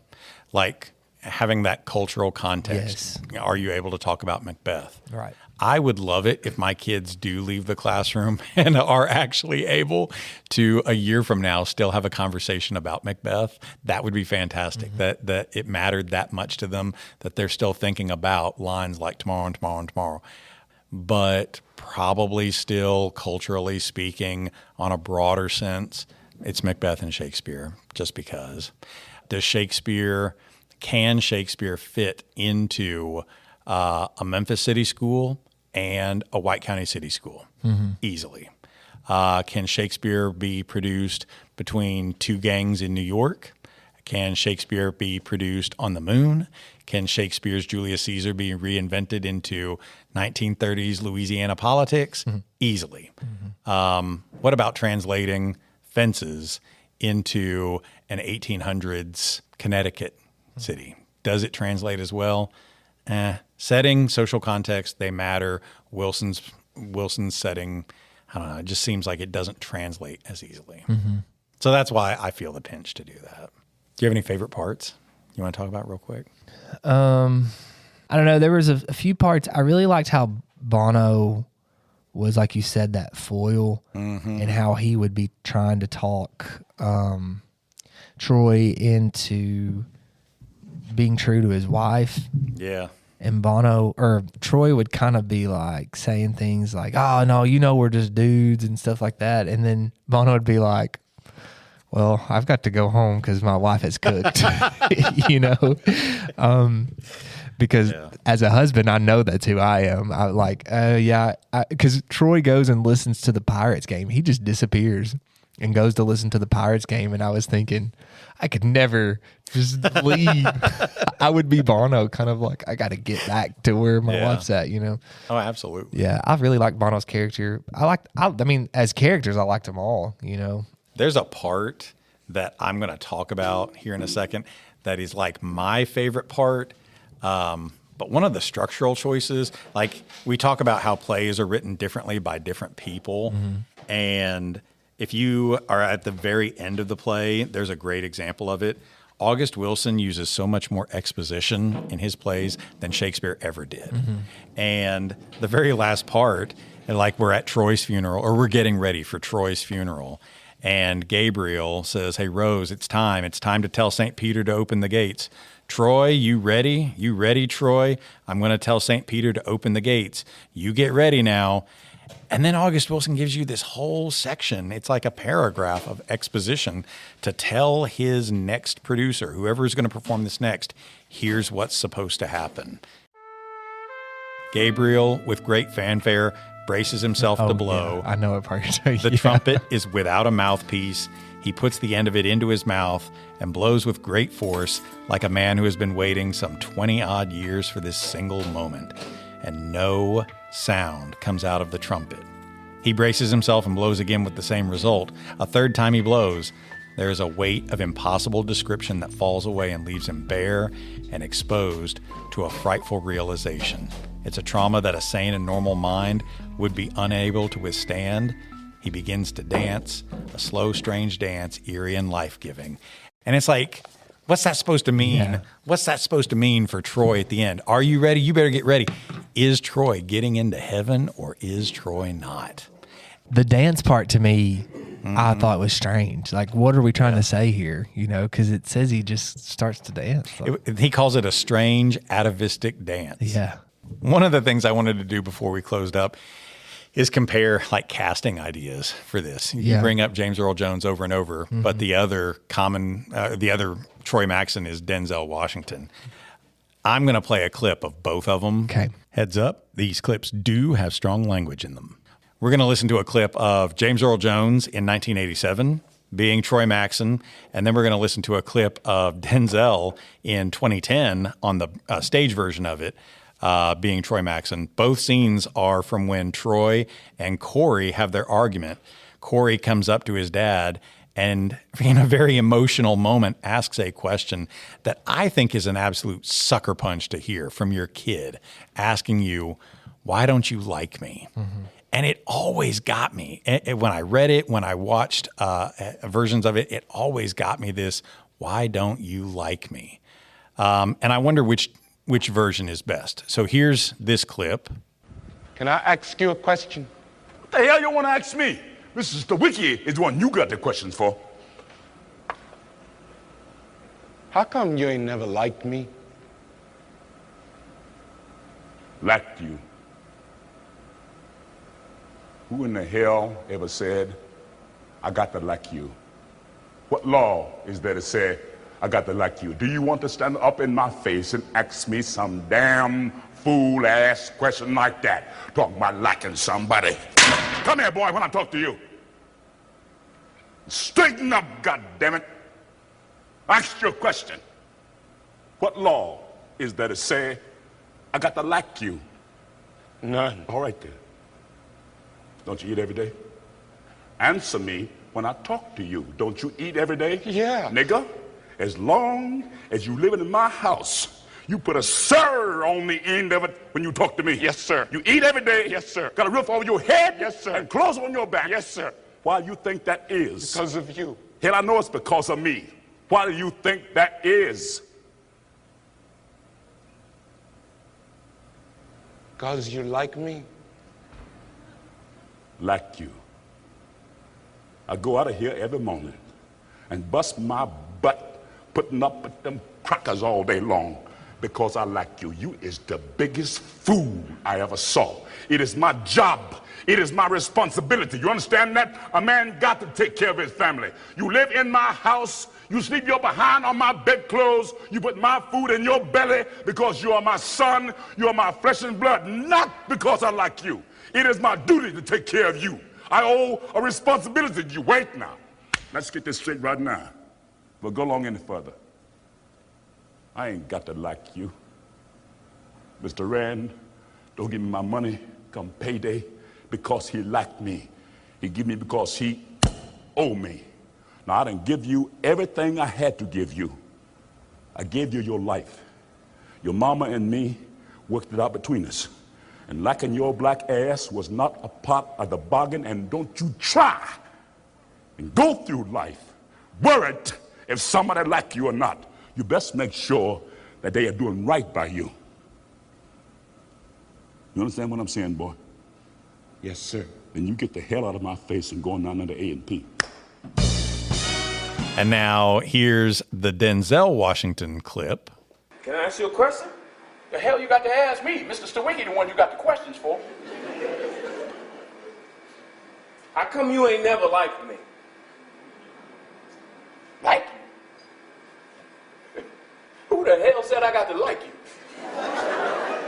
Like having that cultural context. Yes. Are you able to talk about Macbeth? Right. I would love it if my kids do leave the classroom and are actually able to, a year from now, still have a conversation about Macbeth. That would be fantastic. That it mattered that much to them, that they're still thinking about lines like tomorrow and tomorrow and tomorrow. But probably still, culturally speaking, on a broader sense, it's Macbeth and Shakespeare, just because. Can Shakespeare fit into a Memphis city school and a White County city school? Easily. Can Shakespeare be produced between two gangs in New York? Can Shakespeare be produced on the moon? Can Shakespeare's Julius Caesar be reinvented into 1930s Louisiana politics? Easily. What about translating Fences into an 1800s Connecticut city? Does it translate as well? Setting, social context, they matter. Wilson's setting, I don't know, it just seems like it doesn't translate as easily. So that's why I feel the pinch to do that. Do you have any favorite parts you want to talk about real quick? I don't know. There was a few parts. I really liked how Bono was, like you said, that foil, and how he would be trying to talk Troy into being true to his wife. Yeah. And Troy would kind of be like saying things like, oh, no, we're just dudes and stuff like that. And then Bono would be like, well, I've got to go home because my wife has cooked, because as a husband, I know that's who I am. I like, because Troy goes and listens to the Pirates game. He just disappears and goes to listen to the Pirates game. And I was thinking, I could never just leave. I would be Bono, kind of like, I got to get back to where my wife's at, Oh, absolutely. Yeah, I really like Bono's character. As characters, I liked them all, There's a part that I'm going to talk about here in a second that is like my favorite part. But one of the structural choices, like we talk about how plays are written differently by different people. And if you are at the very end of the play, there's a great example of it. August Wilson uses so much more exposition in his plays than Shakespeare ever did. And the very last part, like we're at Troy's funeral, or we're getting ready for Troy's funeral, and Gabriel says, hey, Rose, it's time. It's time to tell St. Peter to open the gates. Troy, you ready? You ready, Troy? I'm going to tell St. Peter to open the gates. You get ready now. And then August Wilson gives you this whole section. It's like a paragraph of exposition to tell his next producer, whoever is going to perform this next, here's what's supposed to happen. Gabriel, with great fanfare, braces himself to blow. Yeah. I know what part you're talking about. The trumpet is without a mouthpiece. He puts the end of it into his mouth and blows with great force, like a man who has been waiting some 20-odd years for this single moment. And no sound comes out of the trumpet. He braces himself and blows again with the same result. A third time he blows. There is a weight of impossible description that falls away and leaves him bare and exposed to a frightful realization. It's a trauma that a sane and normal mind would be unable to withstand. He begins to dance, a slow, strange dance, eerie and life-giving. And it's like, what's that supposed to mean? Yeah. What's that supposed to mean for Troy at the end? Are you ready? You better get ready. Is Troy getting into heaven or is Troy not? The dance part to me, I thought was strange. Like, what are we trying to say here? You know, because it says he just starts to dance. He calls it a strange, atavistic dance. Yeah. One of the things I wanted to do before we closed up is compare like casting ideas for this. You bring up James Earl Jones over and over, but the other Troy Maxon is Denzel Washington. I'm going to play a clip of both of them. Okay. Heads up, these clips do have strong language in them. We're going to listen to a clip of James Earl Jones in 1987 being Troy Maxon, and then we're going to listen to a clip of Denzel in 2010 on the stage version of it, being Troy Maxon. Both scenes are from when Troy and Corey have their argument. Corey comes up to his dad and in a very emotional moment asks a question that I think is an absolute sucker punch to hear from your kid asking you, why don't you like me? And it always got me. When I read it, when I watched versions of it, it always got me this, why don't you like me? And I wonder which version is best. So here's this clip. Can I ask you a question? What the hell you want to ask me? Mr. Wiki is the one you got the questions for. How come you ain't never liked me? Liked you. Who in the hell ever said, I got to like you? What law is there to say, I got to like you? Do you want to stand up in my face and ask me some damn fool-ass question like that? Talking about liking somebody. Come here, boy, when I talk to you. Straighten up, goddammit. Ask your question. What law is there to say, I got to like you? None. All right, then. Don't you eat every day? Answer me when I talk to you. Don't you eat every day? Yeah. Nigga, as long as you living in my house, you put a sir on the end of it when you talk to me. Yes, sir. You eat every day. Yes, sir. Got a roof over your head. Yes, sir. And clothes on your back. Yes, sir. Why you think that is? Because of you. Hell, I know it's because of me. Why do you think that is? Because you like me. Like you. I go out of here every morning and bust my butt putting up with them crackers all day long because I like you. You is the biggest fool I ever saw. It is my job. It is my responsibility. You understand that? A man got to take care of his family. You live in my house. You sleep your behind on my bedclothes. You put my food in your belly because you are my son. You are my flesh and blood, not because I like you. It is my duty to take care of you. I owe a responsibility to you. Wait now. Let's get this straight right now. We'll go along any further. I ain't got to like you. Mr. Rand, don't give me my money come payday because he liked me. He give me because he owe me. Now, I didn't give you everything I had to give you. I gave you your life. Your mama and me worked it out between us. And liking your black ass was not a part of the bargain, and don't you try and go through life worried if somebody like you or not. You best make sure that they are doing right by you. You understand what I'm saying, boy? Yes, sir. Then you get the hell out of my face and go on down under A&P. And now here's the Denzel Washington clip. Can I ask you a question? The hell you got to ask me? Mr. Stawicki, the one you got the questions for. How come you ain't never liked me? Like you? Who the hell said I got to like you?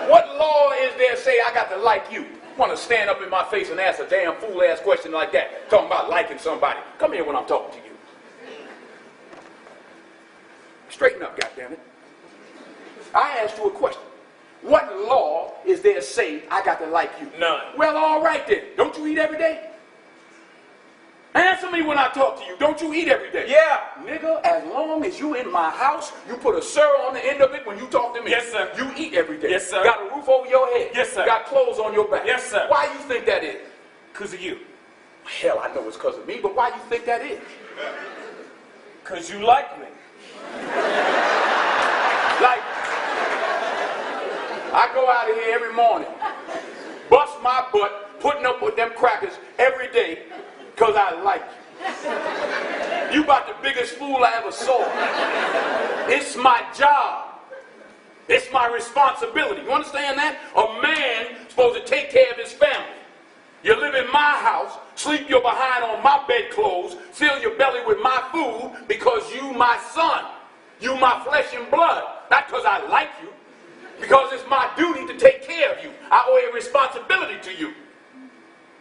What law is there say I got to like you? Want to stand up in my face and ask a damn fool-ass question like that, talking about liking somebody. Come here when I'm talking to you. Straighten up, goddammit. I asked you a question. What law is there say I got to like you? None. Well, all right then. Don't you eat every day? Answer me when I talk to you. Don't you eat every day? Yeah. Nigga, as long as you in my house, you put a sir on the end of it when you talk to me. Yes, sir. You eat every day. Yes, sir. Got a roof over your head. Yes, sir. Got clothes on your back. Yes, sir. Why you think that is? Because of you. Hell, I know it's because of me, but why you think that is? Because you like me. Like, I go out of here every morning, bust my butt, putting up with them crackers every day because I like you. You about the biggest fool I ever saw. It's my job. It's my responsibility. You understand that? A man supposed to take care of his family. You live in my house, sleep your behind on my bedclothes, fill your belly with my food because you my son. You my flesh and blood. Not because I like you. Because it's my duty to take care of you. I owe a responsibility to you.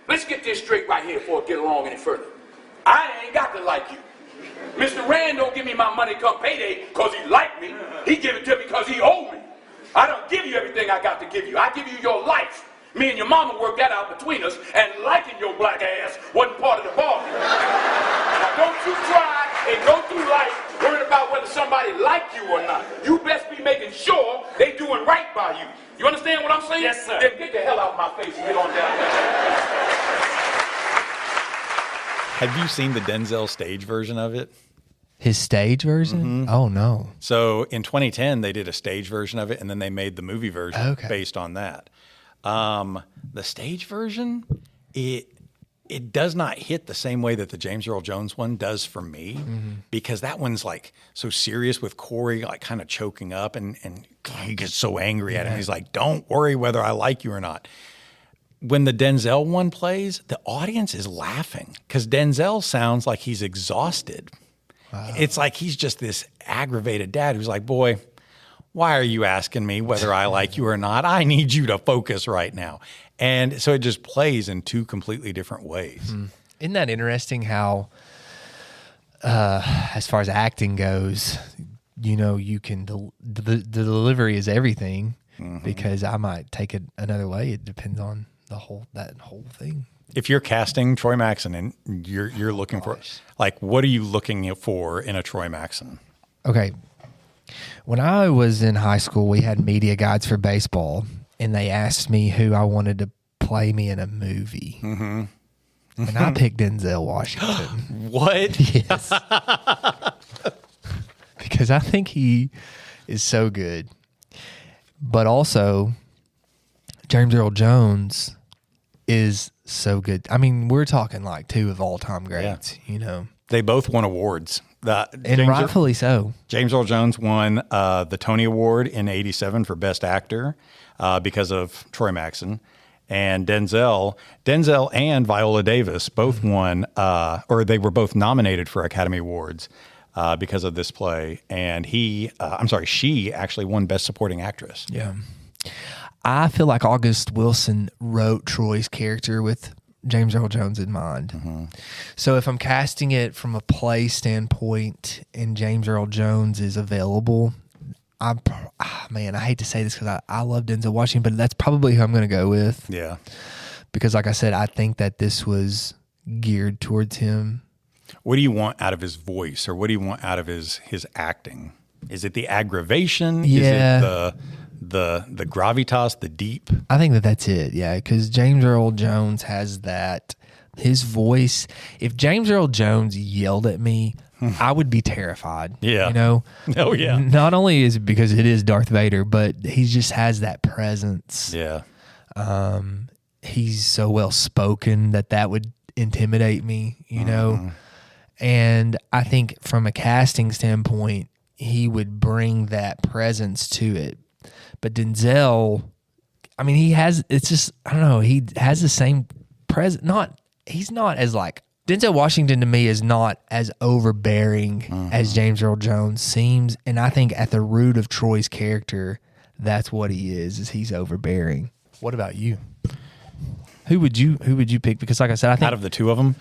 Let's get this straight right here before I get along any further. I ain't got to like you. Mr. Rand don't give me my money come payday because he like me. He give it to me because he owe me. I don't give you everything I got to give you. I give you your life. Me and your mama worked that out between us, and liking your black ass wasn't part of the bargain. Now don't you try and go through life worrying about whether somebody like you or not. You best be making sure they doing right by you. You understand what I'm saying? Yes, sir. Then get the hell out of my face and get on down there. Have you seen the Denzel stage version of it? His stage version? Oh, no. So in 2010, they did a stage version of it, and then they made the movie version based on that. The stage version, it does not hit the same way that the James Earl Jones one does for me, because that one's like so serious with Corey, like kind of choking up, and he gets so angry at him. He's like, "Don't worry whether I like you or not." When the Denzel one plays, the audience is laughing because Denzel sounds like he's exhausted. Wow. It's like he's just this aggravated dad who's like, "Boy, why are you asking me whether I like you or not? I need you to focus right now." And so it just plays in two completely different ways. Isn't that interesting how, as far as acting goes, you know, you can, the delivery is everything, because I might take it another way. It depends on that whole thing. If you're casting Troy Maxon and you're looking for, like, what are you looking for in a Troy Maxon? Okay. When I was in high school, we had media guides for baseball, and they asked me who I wanted to play me in a movie. And I picked Denzel Washington. What? Yes. Because I think he is so good. But also, James Earl Jones is so good. I mean, we're talking like two of all-time greats, you know. They both won awards. And rightfully so. James Earl Jones won the Tony Award in '87 for Best Actor because of Troy Maxon. And Denzel and Viola Davis both won, or they were both nominated for Academy Awards because of this play. And she actually won Best Supporting Actress. Yeah. I feel like August Wilson wrote Troy's character with James Earl Jones in mind. So if I'm casting it from a play standpoint and James Earl Jones is available, I hate to say this because I love Denzel Washington, but that's probably who I'm going to go with. Yeah. Because like I said, I think that this was geared towards him. What do you want out of his voice, or what do you want out of his acting? Is it the aggravation? Yeah. Is it the gravitas, the deep? I think that's it, yeah, because James Earl Jones has that. His voice, if James Earl Jones yelled at me, I would be terrified. Yeah. You know? Oh, yeah. Not only is it because it is Darth Vader, but he just has that presence. Yeah. He's so well spoken that would intimidate me, you know? And I think from a casting standpoint, he would bring that presence to it. But Denzel, I mean, he has the same presence, not he's not as like Denzel Washington to me is not as overbearing as James Earl Jones seems, and I think at the root of Troy's character, that's what he is he's overbearing. What about you? Who would you pick? Because like I said, I think Out of the two of them,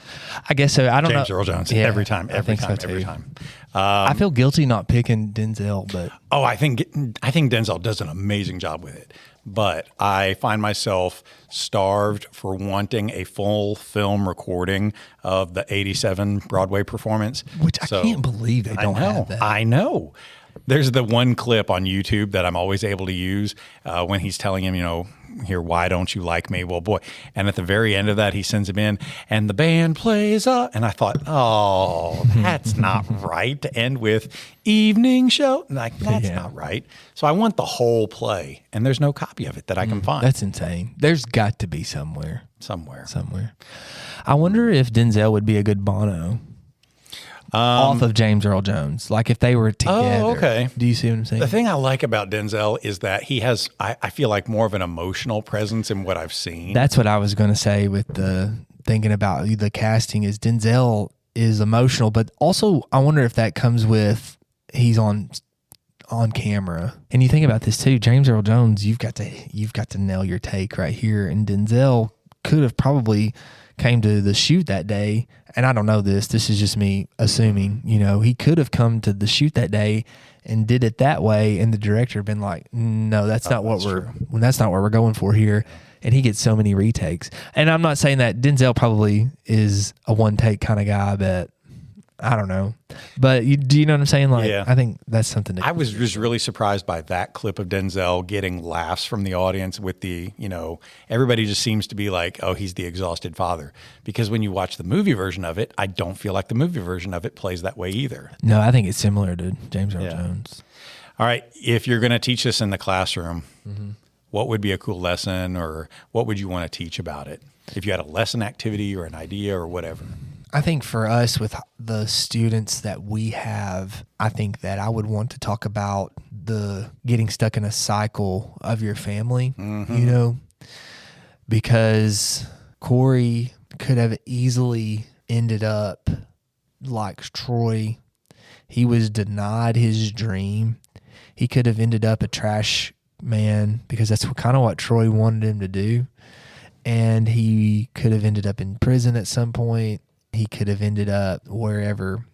I guess so. I don't know. James Earl Jones. Yeah, every time. I think so, too. Time. I feel guilty not picking Denzel, but I think Denzel does an amazing job with it. But I find myself starved for wanting a full film recording of the 87 Broadway performance. which I can't believe they don't have that. I know. There's the one clip on YouTube that I'm always able to use when he's telling him, here, why don't you like me? Well, boy. And at the very end of that, he sends him in and the band plays up. And I thought, that's not right to end with evening show. Like, that's not right. So I want the whole play. And there's no copy of it that I can find. That's insane. There's got to be somewhere. Somewhere. I wonder if Denzel would be a good Bono. Off of James Earl Jones, like if they were together. Oh, okay. Do you see what I'm saying? The thing I like about Denzel is that he has, I feel like, more of an emotional presence in what I've seen. That's what I was going to say with the thinking about the casting is Denzel is emotional, but also I wonder if that comes with he's on camera. And you think about this too, James Earl Jones, you've got to nail your take right here, and Denzel could have probably came to the shoot that day, and I don't know this is just me assuming, he could have come to the shoot that day and did it that way, and the director been like, no, that's not what we're going for here, and he gets so many retakes. And I'm not saying that Denzel probably is a one take kind of guy, but I don't know. But do you know what I'm saying? Like, yeah. I think that's something I was just really surprised by that clip of Denzel getting laughs from the audience with the, everybody just seems to be like, oh, he's the exhausted father. Because when you watch the movie version of it, I don't feel like the movie version of it plays that way either. No, I think it's similar to James Earl Jones. All right. If you're going to teach this in the classroom, what would be a cool lesson, or what would you want to teach about it? If you had a lesson activity or an idea or whatever. I think for us, with the students that we have, I think that I would want to talk about the getting stuck in a cycle of your family, because Corey could have easily ended up like Troy. He was denied his dream. He could have ended up a trash man because that's kind of what Troy wanted him to do. And he could have ended up in prison at some point. He could have ended up wherever,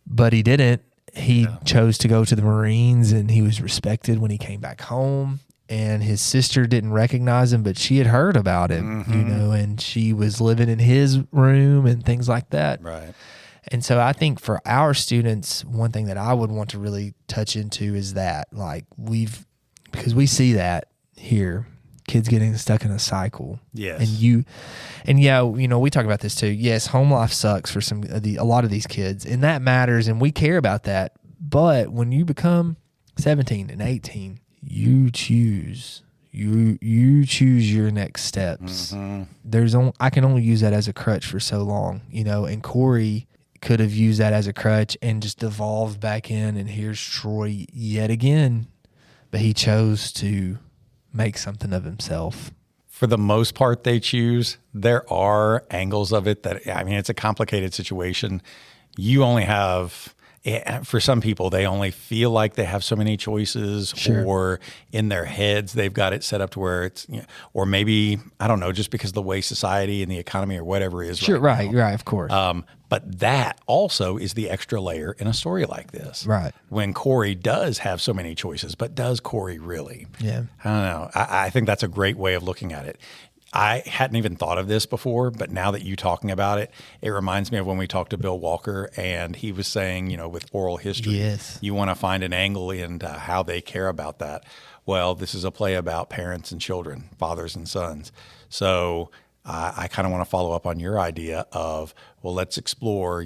but he didn't. He chose to go to the Marines, and he was respected when he came back home. And his sister didn't recognize him, but she had heard about him, and she was living in his room and things like that. Right. And so I think for our students, one thing that I would want to really touch into is that, like, because we see that here. Kids getting stuck in a cycle. Yes. We talk about this too. Yes, home life sucks for a lot of these kids, and that matters, and we care about that. But when you become 17 and 18, you choose your next steps. I can only use that as a crutch for so long, and Corey could have used that as a crutch and just devolved back in, and here's Troy yet again, but he chose to make something of himself. For the most part, they choose. There are angles of it that, it's a complicated situation. You only have, for some people, they only feel like they have so many choices, or in their heads, they've got it set up to where it's, or maybe, I don't know, just because of the way society and the economy or whatever is. Sure, right, of course. But that also is the extra layer in a story like this. Right. When Corey does have so many choices, but does Corey really? Yeah. I don't know. I think that's a great way of looking at it. I hadn't even thought of this before, but now that you talking about it, it reminds me of when we talked to Bill Walker, and he was saying, with oral history, you want to find an angle into how they care about that. Well, this is a play about parents and children, fathers and sons. So I kind of want to follow up on your idea of, well, let's explore,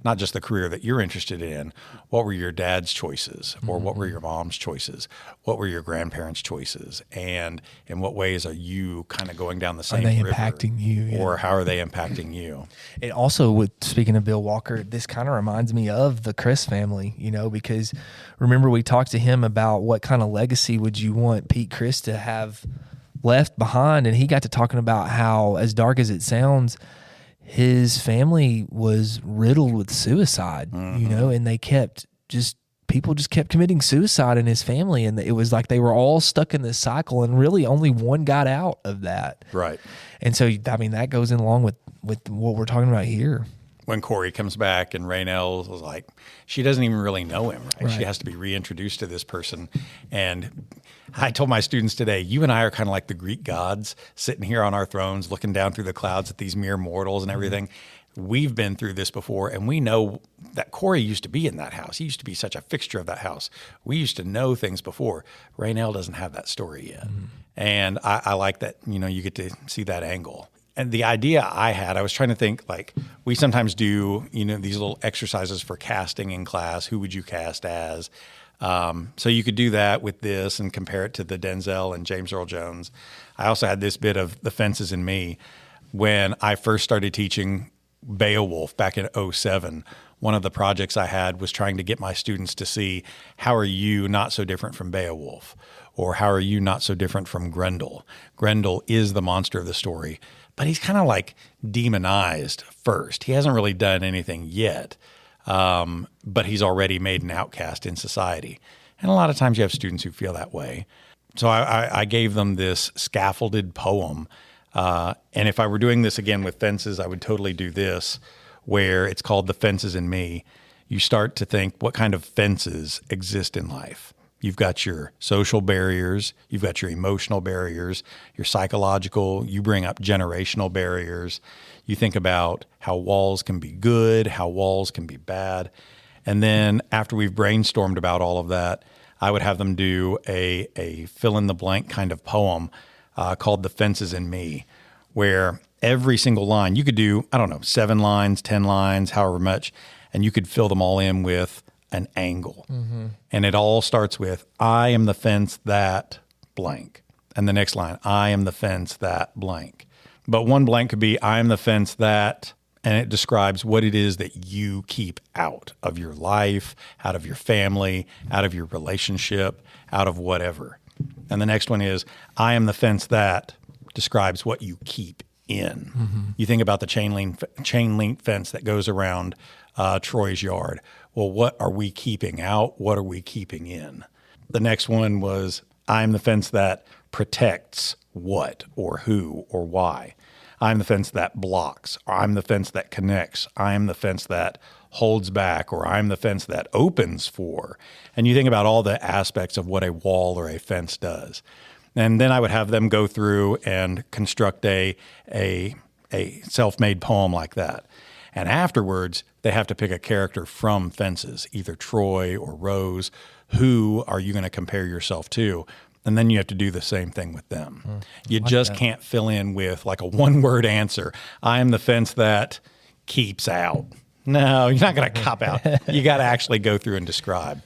not just the career that you're interested in. What were your dad's choices, or what were your mom's choices? What were your grandparents' choices? And in what ways are you kind of going down the same river? Are they impacting you? Yeah. Or how are they impacting you? It also, speaking of Bill Walker, this kind of reminds me of the Chris family, because remember we talked to him about what kind of legacy would you want Pete Chris to have left behind, and he got to talking about how, as dark as it sounds, his family was riddled with suicide, you know, and people just kept committing suicide in his family. And it was like they were all stuck in this cycle, and really only one got out of that. Right. And so, I mean, that goes in along with what we're talking about here. When Corey comes back and Raynell was like, she doesn't even really know him, right? She has to be reintroduced to this person. And I told my students today, you and I are kind of like the Greek gods sitting here on our thrones, looking down through the clouds at these mere mortals and everything. We've been through this before, and we know that Corey used to be in that house. He used to be such a fixture of that house. We used to know things before. Raynell doesn't have that story yet. And I like that, you know, you get to see that angle. And the idea I was trying to think, like, we sometimes do, you know, these little exercises for casting in class. Who would you cast as? So you could do that with this and compare it to the Denzel and James Earl Jones. I also had this bit of The Fences in Me. When I first started teaching Beowulf back in 2007, one of the projects I had was trying to get my students to see, how are you not so different from Beowulf? Or how are you not so different from Grendel? Grendel is the monster of the story, but he's kind of like demonized first. He hasn't really done anything yet, but he's already made an outcast in society. And a lot of times you have students who feel that way. So I gave them this scaffolded poem. And if I were doing this again with fences, I would totally do this, where it's called The Fences in Me. You start to think, what kind of fences exist in life? You've got your social barriers, you've got your emotional barriers, your psychological, you bring up generational barriers. You think about how walls can be good, how walls can be bad. And then after we've brainstormed about all of that, I would have them do a fill-in-the-blank kind of poem called The Fences in Me, where every single line, you could do, 7 lines, 10 lines, however much, and you could fill them all in with an angle. And it all starts with, I am the fence that blank. And the next line, I am the fence that blank. But one blank could be, I am the fence that, and it describes what it is that you keep out of your life, out of your family, out of your relationship, out of whatever. And the next one is, I am the fence that describes what you keep in. You think about the chain link fence that goes around Troy's yard. Well, what are we keeping out? What are we keeping in? The next one was, I am the fence that protects what or who or why. I'm the fence that blocks, or I'm the fence that connects. I'm the fence that holds back, or I'm the fence that opens for. And you think about all the aspects of what a wall or a fence does. And then I would have them go through and construct a self-made poem like that. And afterwards, they have to pick a character from Fences, either Troy or Rose. Who are you going to compare yourself to? And then you have to do the same thing with them. You just can't fill in with like a one-word answer. I am the fence that keeps out. No, you're not going to cop out. You got to actually go through and describe.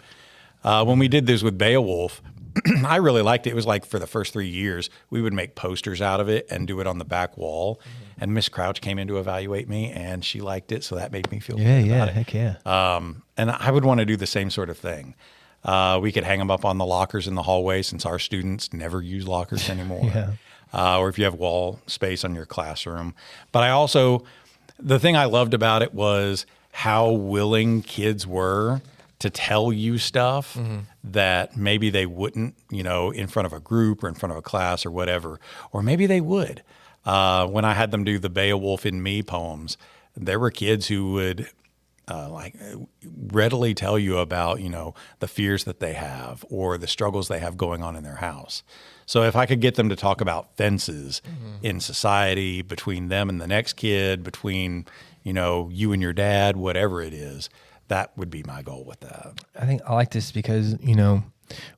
When we did this with Beowulf, I really liked it. It was like for the first 3 years, we would make posters out of it and do it on the back wall. And Miss Crouch came in to evaluate me, and she liked it, so that made me feel good about it. Heck yeah. And I would want to do the same sort of thing. We could hang them up on the lockers in the hallway, since our students never use lockers anymore. Or if you have wall space on your classroom. But the thing I loved about it was how willing kids were to tell you stuff that maybe they wouldn't, in front of a group or in front of a class or whatever, or maybe they would. When I had them do the Beowulf in Me poems, there were kids who would readily tell you about, the fears that they have or the struggles they have going on in their house. So if I could get them to talk about fences in society, between them and the next kid, between, you and your dad, whatever it is, that would be my goal with that. I think I like this because,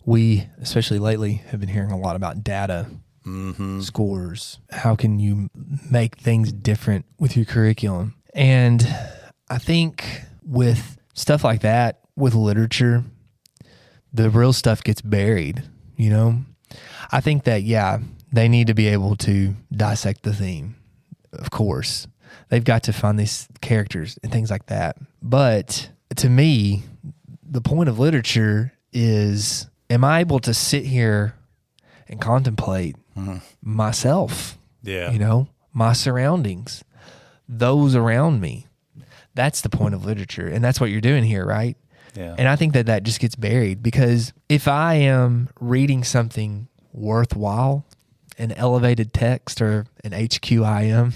we, especially lately, have been hearing a lot about data, scores. How can you make things different with your curriculum? And I think with stuff like that, with literature, the real stuff gets buried, I think that, they need to be able to dissect the theme, of course. They've got to find these characters and things like that. But to me, the point of literature is, am I able to sit here and contemplate myself, my surroundings, those around me. That's the point of literature. And that's what you're doing here, right? Yeah. And I think that just gets buried, because if I am reading something worthwhile, an elevated text or an HQIM,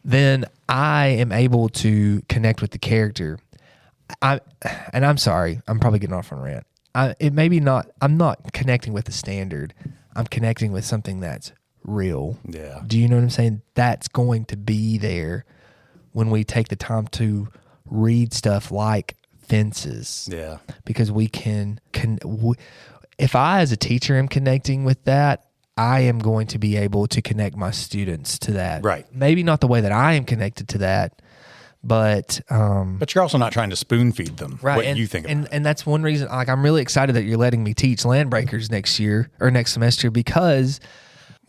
then I am able to connect with the character. I'm sorry, I'm probably getting off on a rant. I'm not connecting with the standard. I'm connecting with something that's real. Yeah. Do you know what I'm saying? That's going to be there when we take the time to read stuff like Fences. Yeah. Because we can if I as a teacher am connecting with that, I am going to be able to connect my students to that. Right. Maybe not the way that I am connected to that, but you're also not trying to spoon feed them right. what and, you think about it. and that's one reason, like, I'm really excited that you're letting me teach Landbreakers next year or next semester, because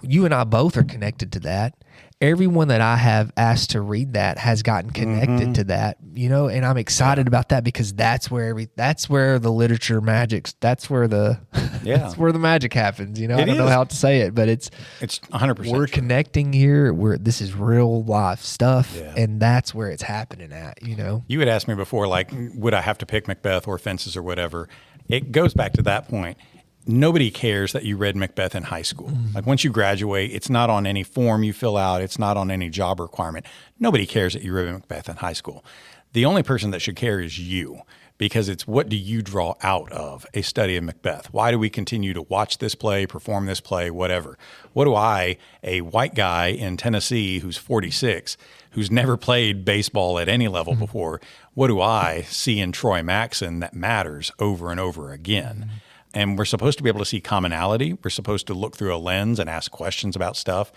you and I both are connected to that. Everyone that I have asked to read that has gotten connected to that, and I'm excited about that, because that's where the literature magic, that's where the magic happens. I don't know how to say it, but it's 100%. we're connecting here. This is real life stuff, Yeah. and that's where it's happening at. You had asked me before, like, would I have to pick Macbeth or Fences or whatever? It goes back to that point. Nobody cares that you read Macbeth in high school. Like, once you graduate, it's not on any form you fill out. It's not on any job requirement. Nobody cares that you read Macbeth in high school. The only person that should care is you, because it's what do you draw out of a study of Macbeth? Why do we continue to watch this play, perform this play, whatever? What do I, a white guy in Tennessee who's 46, who's never played baseball at any level before, what do I see in Troy Maxson that matters over and over again? And we're supposed to be able to see commonality. We're supposed to look through a lens and ask questions about stuff.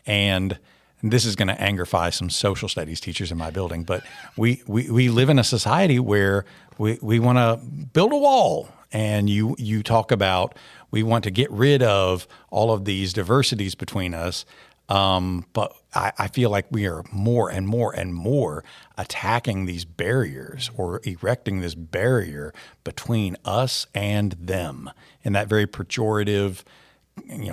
And this is going to angerify some social studies teachers in my building, but we live in a society where we want to build a wall. And you talk about, we want to get rid of all of these diversities between us. But I feel like we are more and more and more attacking these barriers, or erecting this barrier between us and them in that very pejorative,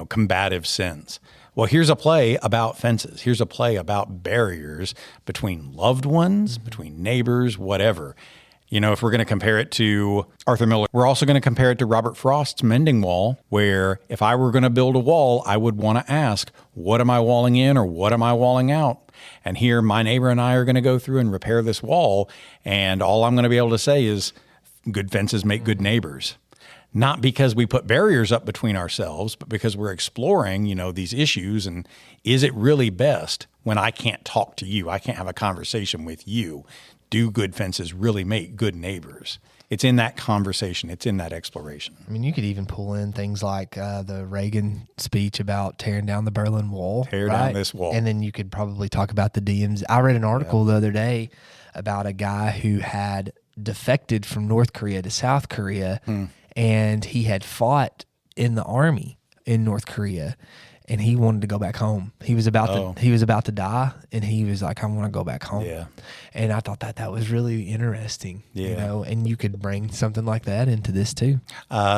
combative sense. Well, here's a play about fences. Here's a play about barriers between loved ones, between neighbors, whatever. If we're going to compare it to Arthur Miller, we're also going to compare it to Robert Frost's Mending Wall, where if I were going to build a wall, I would want to ask, what am I walling in, or what am I walling out? And here, my neighbor and I are going to go through and repair this wall, and all I'm going to be able to say is, good fences make good neighbors. Not because we put barriers up between ourselves, but because we're exploring, these issues, and is it really best when I can't talk to you, I can't have a conversation with you? Do good fences really make good neighbors? It's in that conversation. It's in that exploration. I mean, you could even pull in things like the Reagan speech about tearing down the Berlin Wall. Tear down this wall. And then you could probably talk about the DMZ. I read an article the other day about a guy who had defected from North Korea to South Korea, and he had fought in the army in North Korea, and he wanted to go back home. He was about to die, and he was like, I want to go back home. Yeah. And I thought that was really interesting. Yeah. And you could bring something like that into this too.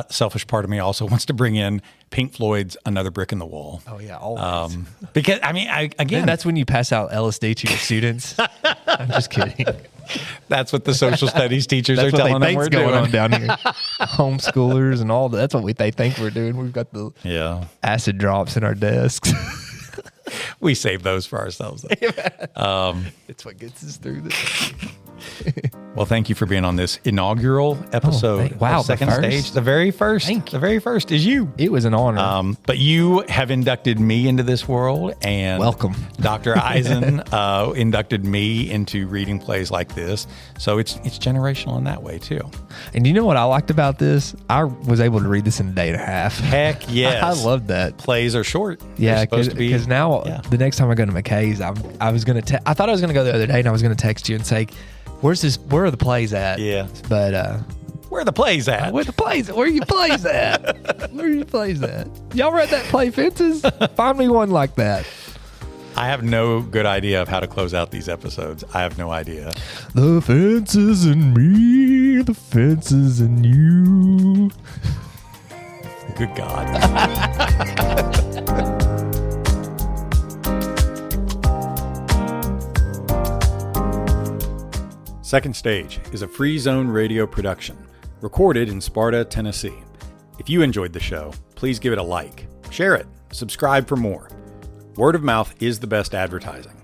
Selfish part of me also wants to bring in Pink Floyd's Another Brick in the Wall. Oh yeah, always. Because again, And that's when you pass out LSD to your students. I'm just kidding. that's what the social studies teachers are That's what telling they them we're think's going doing on down here. Homeschoolers and all that. That's what they think we're doing. We've got the acid drops in our desks. We save those for ourselves, though. It's what gets us through this. Well, thank you for being on this inaugural episode. Wow, of Second the first? Stage. The very first. Thank you. The very first is you. It was an honor. But you have inducted me into this world, and Welcome. Dr. Eisen inducted me into reading plays like this. So it's generational in that way too. And you know what I liked about this? I was able to read this in a day and a half. Heck yes. I love that. Plays are short. Yeah, They're supposed to be. because now the next time I go to McKay's, I was gonna. I thought I was gonna go the other day, and I was gonna text you and say, "Where's this? Where are the plays at?" Yeah. But where are the plays at? where the plays? Where are you plays at? Where are you plays at? Y'all read that play Fences? Find me one like that. I have no good idea of how to close out these episodes. I have no idea. The fences and me, the fences and you. Good God. Second Stage is a Free Zone Radio production, recorded in Sparta, Tennessee. If you enjoyed the show, please give it a like, share it, subscribe for more. Word of mouth is the best advertising.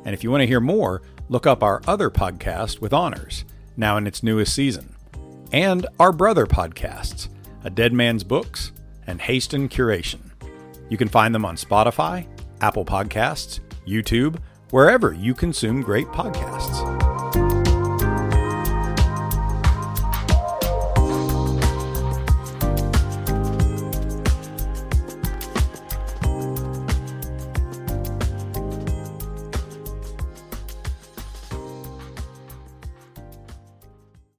And if you want to hear more, look up our other podcast with honors, now in its newest season, and our brother podcasts, A Dead Man's Books and Haston Curation. You can find them on Spotify, Apple Podcasts, YouTube, wherever you consume great podcasts.